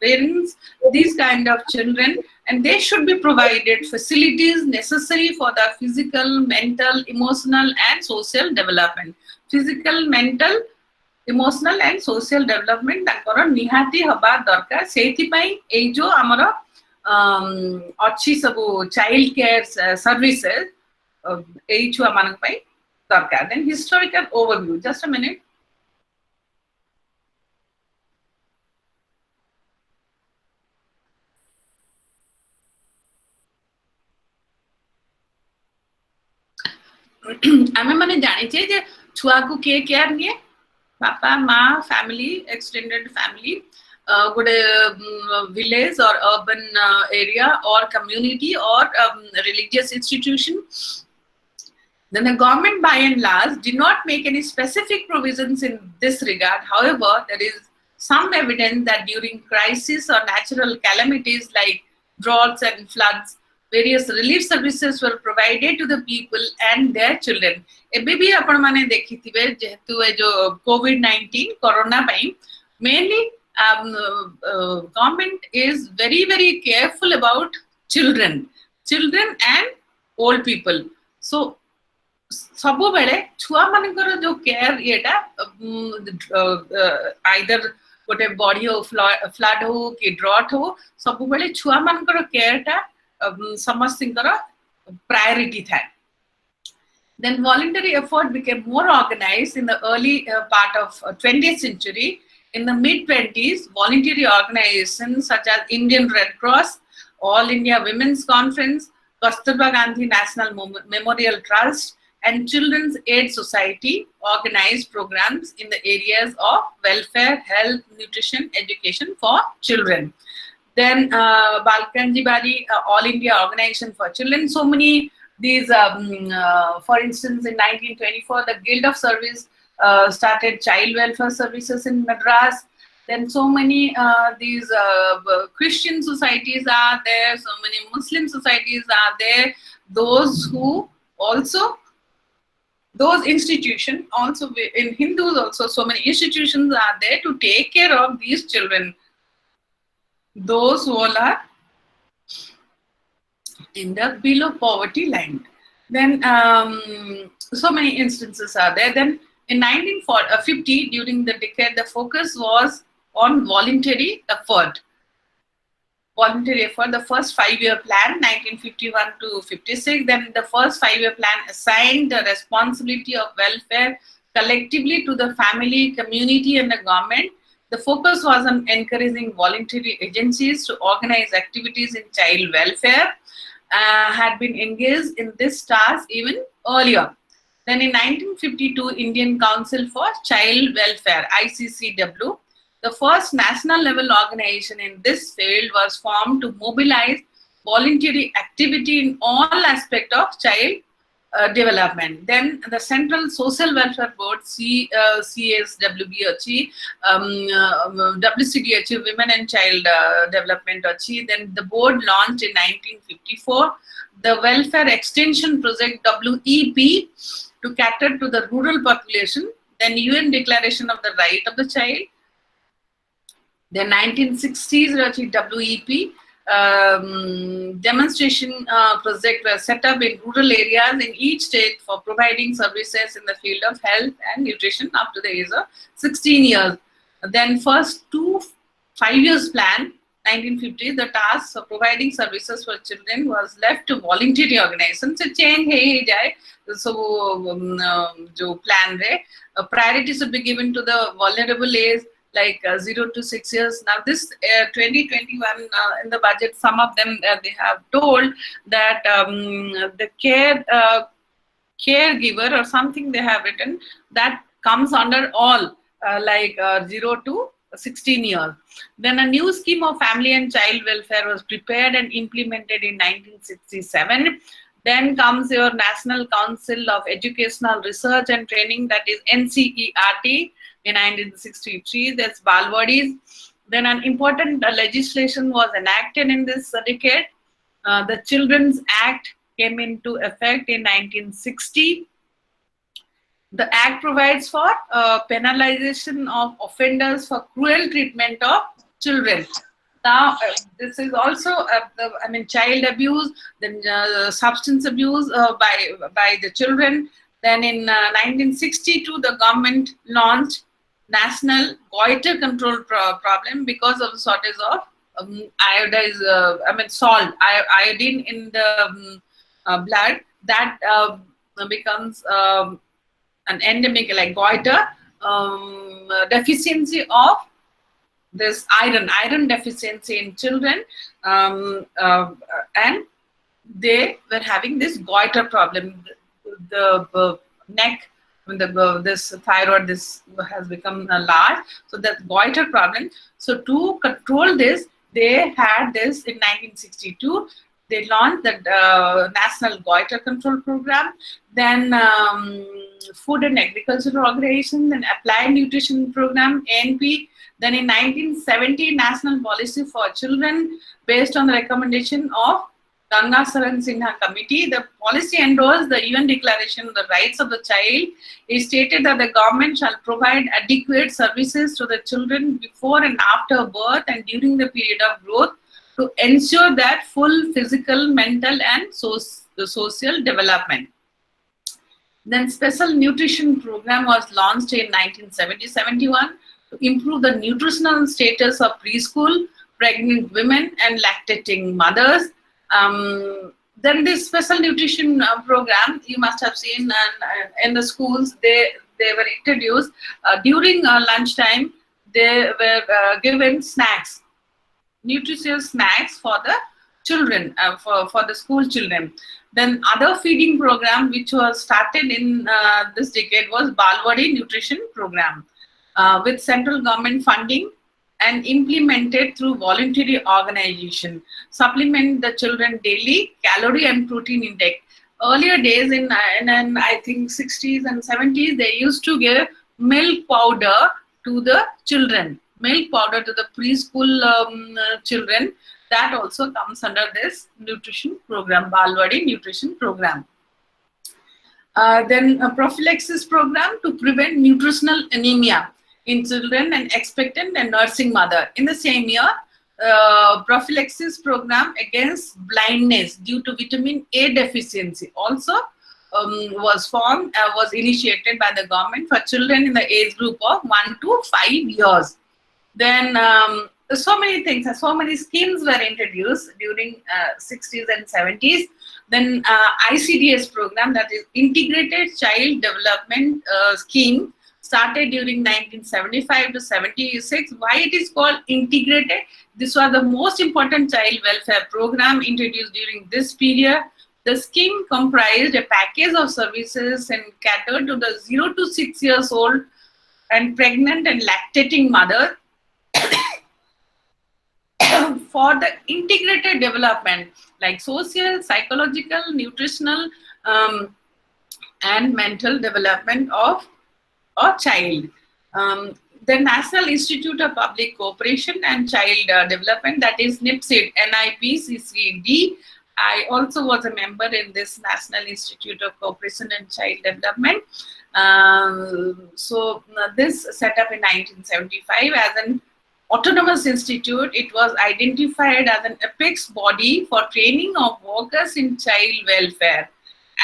parents, these kind of children, and they should be provided facilities necessary for the physical, mental, emotional and social development. Physical, mental, emotional and social development तांकर निहाती हबा दरकार. सेथि पई एई जो हमर अच्छी सब चाइल्ड केयर सर्विसेज एई छुआ मानक पई दरकार. Then historical overview, just a minute. आमे माने जानिछे जे छुआ को के केयर निये पापा माँ फैमिली एक्सटेंडेड फैमिली गोटे विलेज और अर्बन एरिया और कम्युनिटी और religious institution. Then the government by and large did not make any specific provisions in this regard. However, there is some evidence that during crisis or natural calamities like droughts and floods, various relief services were provided to the people and their children. एबे भी आपण माने देखिथिबे जेहेतु ए जो COVID-19 corona पई mainly government is very very careful about children and old people. So सबु बेले छुआ मानकर जो केयर येटा आइदर गोटे बॉडी हो फ्लड हो कि ड्रॉट हो सबु बेले छुआ मानकर केयर टा समस्तिंकर प्रायोरिटी था. Then voluntary effort became more organized in the early part of 20th century. In the mid-20s, voluntary organizations such as Indian Red Cross, All India Women's Conference, Kasturba Gandhi National Memorial Trust, and Children's Aid Society organized programs in the areas of welfare, health, nutrition, education for children. Then Balkanji Bari, All India Organization for Children. So many these, for instance, in 1924, the Guild of Service started child welfare services in Madras. Then so many these Christian societies are there, so many Muslim societies are there. Those who also, those institutions also, in Hindus also, so many institutions are there to take care of these children. Those who are in the below poverty line. Then so many instances are there. Then in 1950, during the decade, the focus was on voluntary effort. The first 5-year plan, 1951 to 56. Then the first 5-year plan assigned the responsibility of welfare collectively to the family, community, and the government. The focus was on encouraging voluntary agencies to organize activities in child welfare. Had been engaged in this task even earlier. Then in 1952, Indian Council for Child Welfare, ICCW, the first national level organization in this field, was formed to mobilize voluntary activity in all aspects of child development. Then the Central Social Welfare Board, CSWB, WCD, Women and Child Development. Then the board launched in 1954 the Welfare Extension Project, WEP, to cater to the rural population. Then UN Declaration of the Right of the Child, Then 1960s, WEP demonstration project were set up in rural areas in each state for providing services in the field of health and nutrition up to the age of 16 years. Then first 5 years plan, 1950, the task of providing services for children was left to voluntary organizations. So change hai jaye. So jo plan re, priority should be given to the vulnerable age, like 0 to 6 years. Now this 2021 in the budget, some of them they have told that the caregiver or something they have written that comes under all 0 to 16 years. Then a new scheme of family and child welfare was prepared and implemented in 1967. Then comes your National Council of Educational Research and Training, that is NCERT, in 1963. There's Balwadis. Then an important legislation was enacted in this decade. The Children's Act came into effect in 1960. The Act provides for penalization of offenders for cruel treatment of children. Now, this is also, child abuse, then substance abuse by the children. Then in 1962, the government launched National Goiter Control Problem because of the shortage of salt, iodine in the blood. That becomes an endemic, like goiter, deficiency of this iron deficiency in children, and they were having this goiter problem. The neck, this thyroid, this has become large, so that goiter problem. So to control this, they had this in 1962. They launched the National Goiter Control Program. Then Food and Agricultural Organization, then Applied Nutrition Program, ANP. Then in 1970, National Policy for Children, based on the recommendation of Ganga Saran Sinha Committee. The policy endorsed the UN Declaration of the Rights of the Child. It stated that the government shall provide adequate services to the children before and after birth and during the period of growth to ensure that full physical, mental, and social development. Then Special Nutrition Program was launched in 1970-71 to improve the nutritional status of preschool, pregnant women, and lactating mothers. Then this Special Nutrition Program, you must have seen in the schools, they were introduced during lunchtime. They were given snacks, nutritious snacks for the children, for the school children. Then other feeding program which was started in this decade was Balwadi Nutrition Program, with central government funding and implemented through voluntary organization. Supplement the children daily calorie and protein intake. Earlier days in I think 60s and 70s, they used to give milk powder to the children, milk powder to the preschool children. That also comes under this nutrition program, Balwadi Nutrition Program. Then a prophylaxis program to prevent nutritional anemia in children and expectant and nursing mother. In the same year, prophylaxis program against blindness due to vitamin A deficiency also was initiated by the government for children in the age group of 1 to 5 years. Then so many things, so many schemes were introduced during 60s and 70s. Then ICDS program, that is Integrated Child Development Scheme, started during 1975 to 76. Why it is called integrated? This was the most important child welfare program introduced during this period. The scheme comprised a package of services and catered to the 0 to 6 years old and pregnant and lactating mother for the integrated development, like social, psychological, nutritional, and mental development of a child. The National Institute of Public Cooperation and Child Development, that is NIPCD, NIPCCD. I also was a member in this National Institute of Cooperation and Child Development. So this set up in 1975 as an Autonomous Institute, it was identified as an apex body for training of workers in child welfare.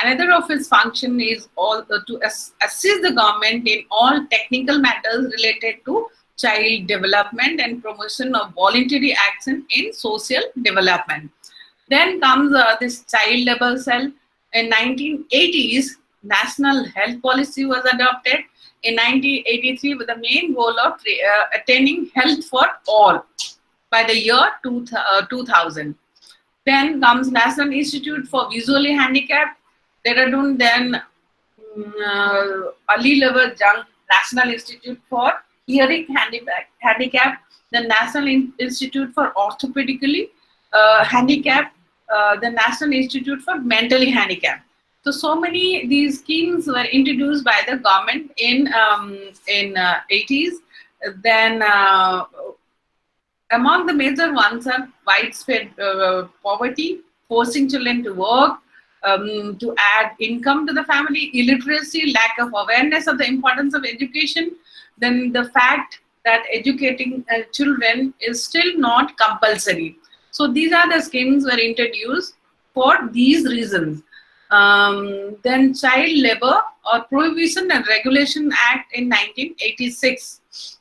Another of its function is all to assist the government in all technical matters related to child development and promotion of voluntary action in social development. Then comes this child labor cell. In 1980s, National Health Policy was adopted in 1983 with the main goal of attaining health for all by the year 2000. Then comes National Institute for Visually Handicapped, Dehradun, then Ali Level Jung, National Institute for Hearing Handicap, the National Institute for Orthopedically Handicapped, the National Institute for Mentally Handicapped. So many these schemes were introduced by the government in 80s. Then among the major ones are widespread poverty, forcing children to work, to add income to the family, illiteracy, lack of awareness of the importance of education, then the fact that educating children is still not compulsory. So these are the schemes were introduced for these reasons. Then Child Labor or Prohibition and Regulation Act in 1986.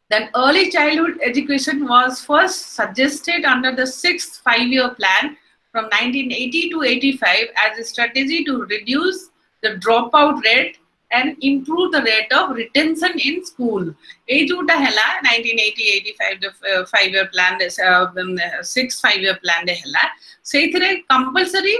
Then early childhood education was first suggested under the 6th five-year plan from 1980 to 85 as a strategy to reduce the dropout rate and improve the rate of retention in school. 1980-85 the 5-year plan, 6th 5-year plan hela. Say compulsory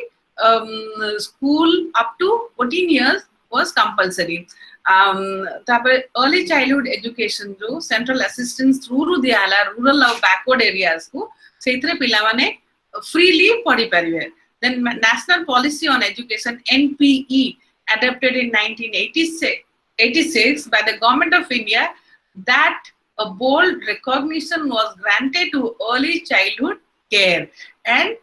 school up to 14 years was compulsory. Early childhood education through central assistance through rural or backward areas ko pillamane freely padi paribe. Then National Policy on Education NPE adopted in 1986 by the Government of India, that a bold recognition was granted to early childhood care and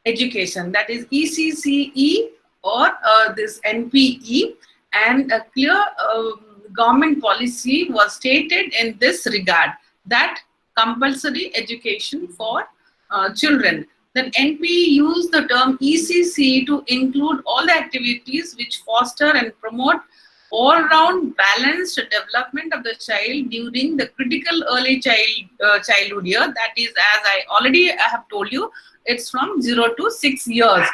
education, that is ECCE or this NPE, and a clear government policy was stated in this regard, that compulsory education for children. Then NPE used the term ECCE to include all the activities which foster and promote all-round balanced development of the child during the critical early childhood year. That is, as I already have told you, it's from 0 to 6 years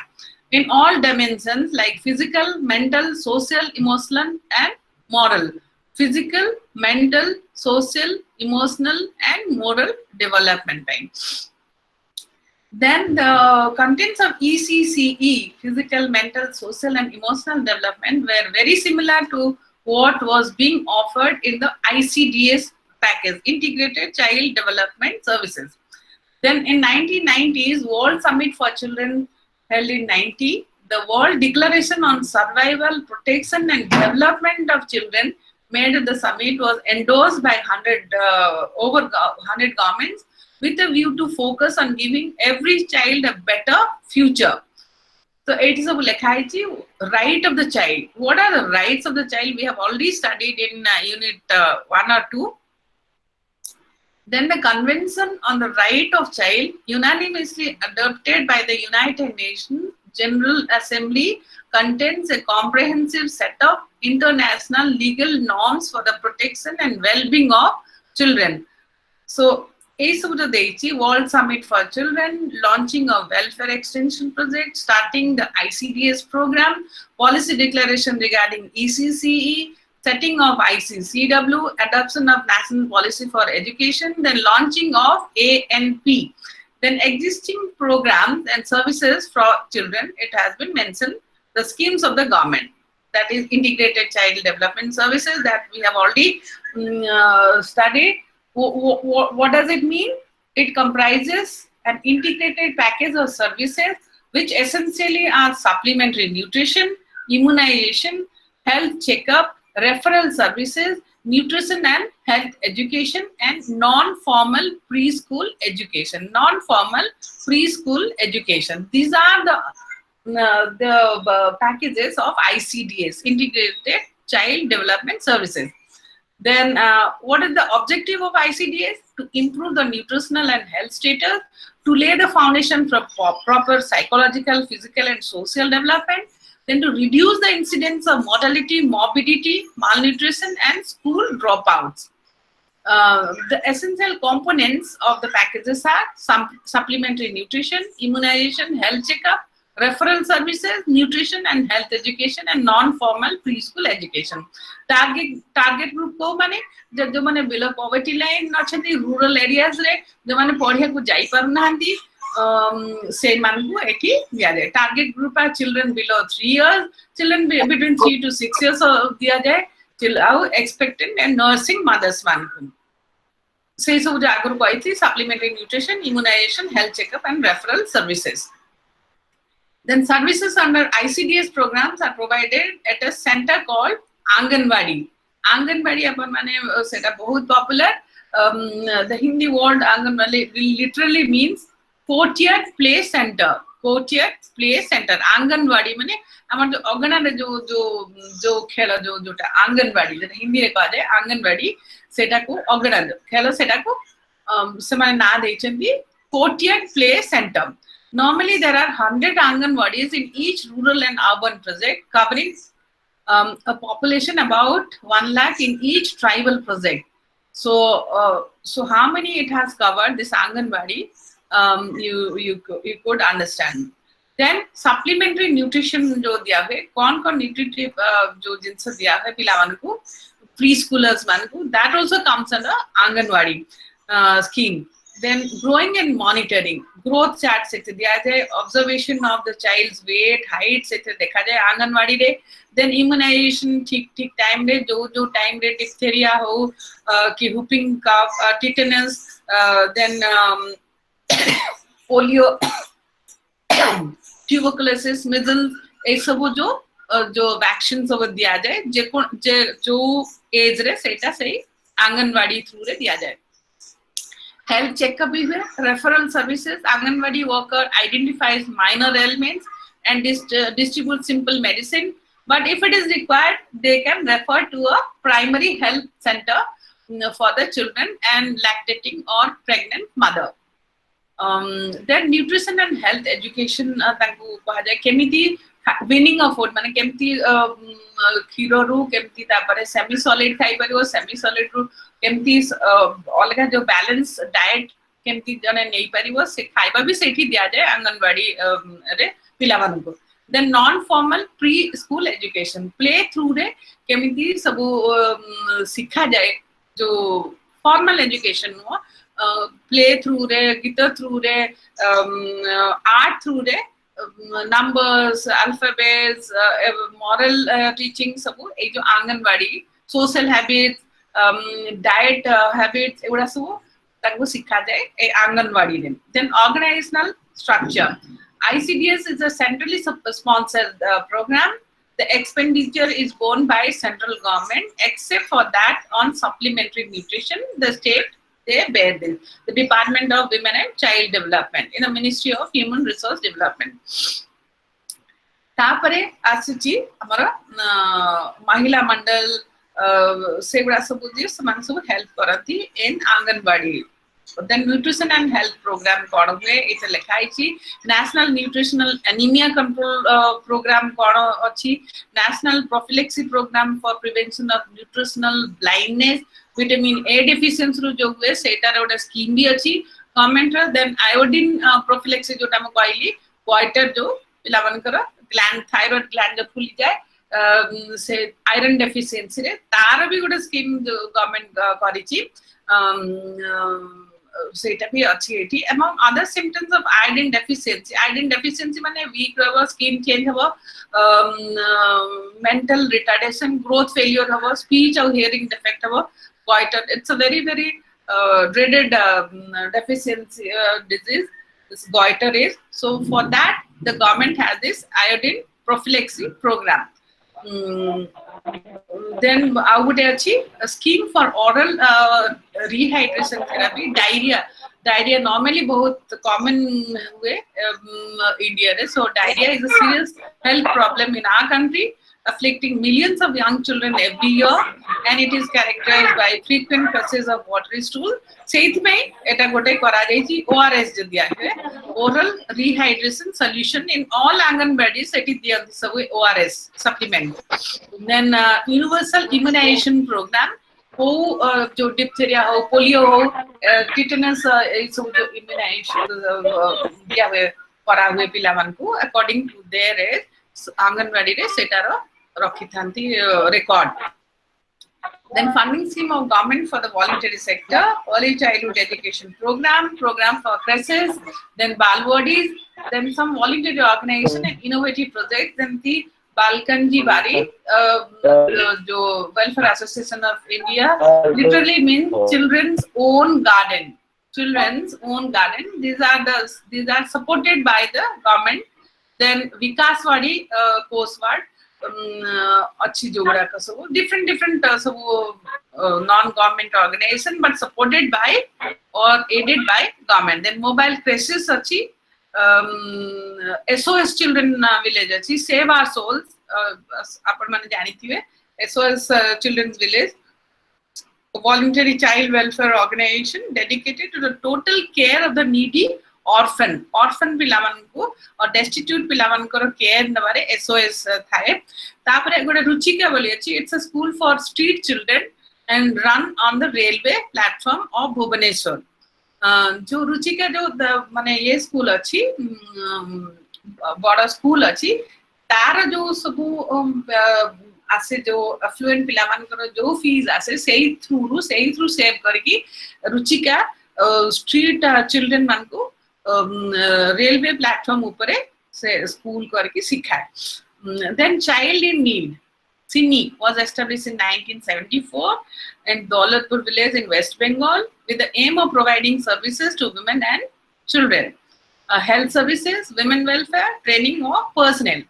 in all dimensions like physical, mental, social, emotional and moral. Physical, mental, social, emotional and moral development time. Then the contents of ECCE, physical, mental, social and emotional development, were very similar to what was being offered in the ICDS package, Integrated Child Development Services. Then in 1990s, World Summit for Children held in 90, the World Declaration on Survival, Protection and Development of Children made at the summit was endorsed by over 100 governments with a view to focus on giving every child a better future. So it is a right of the child. What are the rights of the child? We have already studied in unit 1 or 2. Then the Convention on the Right of Child, unanimously adopted by the United Nations General Assembly, contains a comprehensive set of international legal norms for the protection and well-being of children. So, World Summit for Children, launching a welfare extension project, starting the ICDS program, policy declaration regarding ECCE, setting of ICCW, adoption of national policy for education, then launching of ANP. Then existing programs and services for children, it has been mentioned, the schemes of the government, that is Integrated Child Development Services that we have already studied. What does it mean? It comprises an integrated package of services which essentially are supplementary nutrition, immunization, health checkup, referral services, nutrition and health education, and non-formal preschool education. Non-formal preschool education. These are the packages of ICDS, Integrated Child Development Services. Then what is the objective of ICDS? To improve the nutritional and health status, to lay the foundation for proper psychological, physical and social development, then to reduce the incidence of mortality, morbidity, malnutrition and school dropouts. The essential components of the packages are supplementary nutrition, immunization, health checkup, referral services, nutrition and health education and non-formal preschool education. Target group को माने जो माने below poverty line अच्छी rural areas रे जो माने पढ़िया को जाई पर नांदी से मानकु एकी दिया जाए. Target group are children below 3 years, children between 3 to 6 years दिया जाए, till our expectant and nursing mothers मानकु. से सब जो आगुर कोई थी supplementary nutrition, immunization, health checkup and referral services. Then services under ICDS programs are provided at a center called Anganwadi. Anganwadi अपन माने सेटा बहुत popular. The Hindi word Anganwadi literally means courtyard play center. Courtyard play center. Anganwadi माने हमारे जो अगना रे जो खेला जोटा आंगनवाड़ी जो हिंदी रे कहा जाए आंगनवाड़ी सेटा को अगना खेला सेटा को समाने ना देचंदी courtyard play center. Normally, there are 100 Anganwadis in each rural and urban project, covering a population about 1 lakh in each tribal project. So, so how many it has covered this Anganwadi? You could understand. Then supplementary nutrition जो दिया है, कौन nutritive जो जिनसे दिया है पिलावन को, preschoolers मान को, that also comes under Anganwadi scheme. Then growing and monitoring, growth chart से दिया जाए, observation of the child's weight, height से देखा जाए आंगनवाड़ी रे. Then immunization ठीक time रे जो time रे diphtheria हो कि whooping cough, tetanus, then polio, tuberculosis, measles, ये सब जो vaccines सब दिया जाए, जो age रे सेटा सही आंगनवाड़ी through रे दिया जाए. Health checkup is there, referral services. Anganwadi worker identifies minor ailments and distributes simple medicine. But if it is required, they can refer to a primary health center for the children and lactating or pregnant mother. Then nutrition and health education तांको कहा जाए केमिति winning of food माने केमिति खीरो रू केमिति तापरे semi solid खाई परियो semi solid रू केमिति अलगा जो balance diet केमिति जने नहीं परियो से खाइबा भी सेठी दिया जाए आंगनवाड़ी रे पिलावान को. Then non formal pre school education play through रे केमिति सबु सिखा जाए जो formal education हो play through रे गीत through रे art through रे numbers, alphabets, moral teaching सबु एक जो anganwadi social habits, diet habits एवढा सबु ताको सिखा जाए ए आंगनवाड़ी ने. Then organizational structure. ICDS is a centrally sponsored program. The expenditure is borne by central government, except for that on supplementary nutrition, the state they bear this. The Department of Women and Child Development in the Ministry of Human Resource Development. तापरे आसुची हमारा महिला मंडल सेवड़ा सबुजी समान सब help करती in anganwadi. Then nutrition and health program कौन हुए इसे लिखाई ची. National Nutritional Anemia Control program कौन अच्छी. National Prophylaxis program for prevention of nutritional blindness. Vitamin A deficiency रू जो हुए सेटा रे उड़ा scheme भी अच्छी. Comment रे then iodine prophylaxis जो टाइम कोइली goiter जो पिलावन करा gland thyroid gland जो फूली जाए से iron deficiency रे तार भी उड़ा scheme जो government करी ची. सेटा भी अच्छी है थी. Among other symptoms of iodine deficiency माने weak रहो, skin change हो, mental retardation, growth failure हो, speech और hearing defect हो, goiter. It's a very dreaded deficiency disease. This goiter is. So for that, the government has this iodine prophylaxis program. Then I would achieve a scheme for oral rehydration therapy. Diarrhea normally बहुत common हुए India. So diarrhea is a serious health problem in our country. afflicting millions of young children every year, and it is characterized by frequent passes of watery stool. ସେଇଥିପାଇଁ ଏଟା ଗୋଟେ କରାଯାଇଛି ORS जो दिया है, oral rehydration solution in all Anganwadi ସେଠି ଦିଅନ୍ତି ସବୁ ORS supplement. Then universal immunization program हो जो डिप्थेरिया हो, पोलियो हो, टिटेनस ये सब जो इम्यूनाइजेशन दिया हुए करा हुए पिला मानकू according to their age anganwadi रे सेटार रखी थांती record. Then funding scheme of government for the voluntary sector, early childhood education program for creches, then balwadis, then some voluntary organization and innovative projects, then the Balkanji Bari, जो Welfare Association of India, literally means children's own garden. Children's own garden. These are supported by the government. Then Vikaswadi Coastward, अच्छी जो बड़ा का सब different सब non-government organization but supported by or aided by government. Then mobile crisis अच्छी SOS children village अच्छी Save Our Souls अपन मैंने जानी थी वे SOS children's village, voluntary child welfare organization dedicated to the total care of the needy orphan पिलामानकु और destitute पिलामानकर care नवारे SOS थाए. तापरे गोटे रुचिका बोली अच्छी, it's a school for street children and run on the railway platform of Bhubaneswar. जो रुचिका जो माने ये स्कूल अच्छी बड़ा स्कूल अच्छी, तार जो सबू आसे जो affluent पिलामानकर जो fees आसे सही थ्रू सेव करके रुचिका street children मानको रेलवे प्लेटफॉर्म ऊपरे से स्कूल करके सिखाए. Then Child in Need, CINI, was established in 1974 in Daulatpur village in West Bengal with the aim of providing services to women and children, health services, women welfare, training of personnel.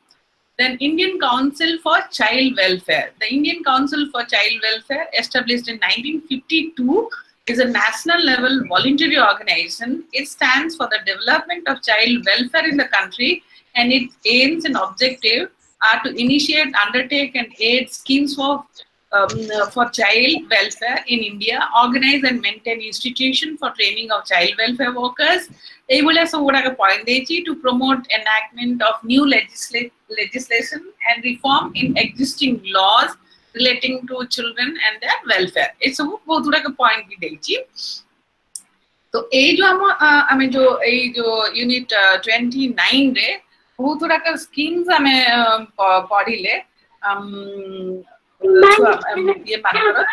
Then Indian Council for Child Welfare. The Indian Council for Child Welfare, established in 1952, is a national level voluntary organization. It stands for the development of child welfare in the country, and its aims and objectives are to initiate, undertake and aid schemes for child welfare in India, organize and maintain institutions for training of child welfare workers. To promote enactment of new legislation and reform in existing laws relating to children and their welfare. It's a बहुत बड़ा point भी देची. तो ये जो हमें जो unit 29 रे बहुत बड़ा का schemes हमें पढ़ी ले ये मानकर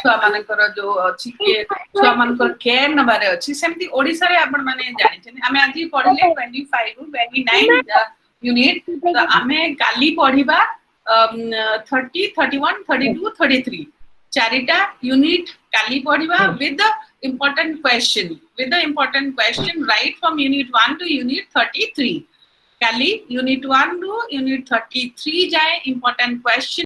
छुआ मानकर जो अच्छी के छुआ मानकर care नबारे अच्छी सेमती ओडिसा रे आपण माने जानि छे हमें आज पढ़ी ले 25 29 unit तो हमें काली पढ़ीबा 30, 31, 32, 33 चारिटा unit Kali पढ़ीबा with the important question right from unit 1 to unit 33 Kali unit 1 to unit 33 जाए important question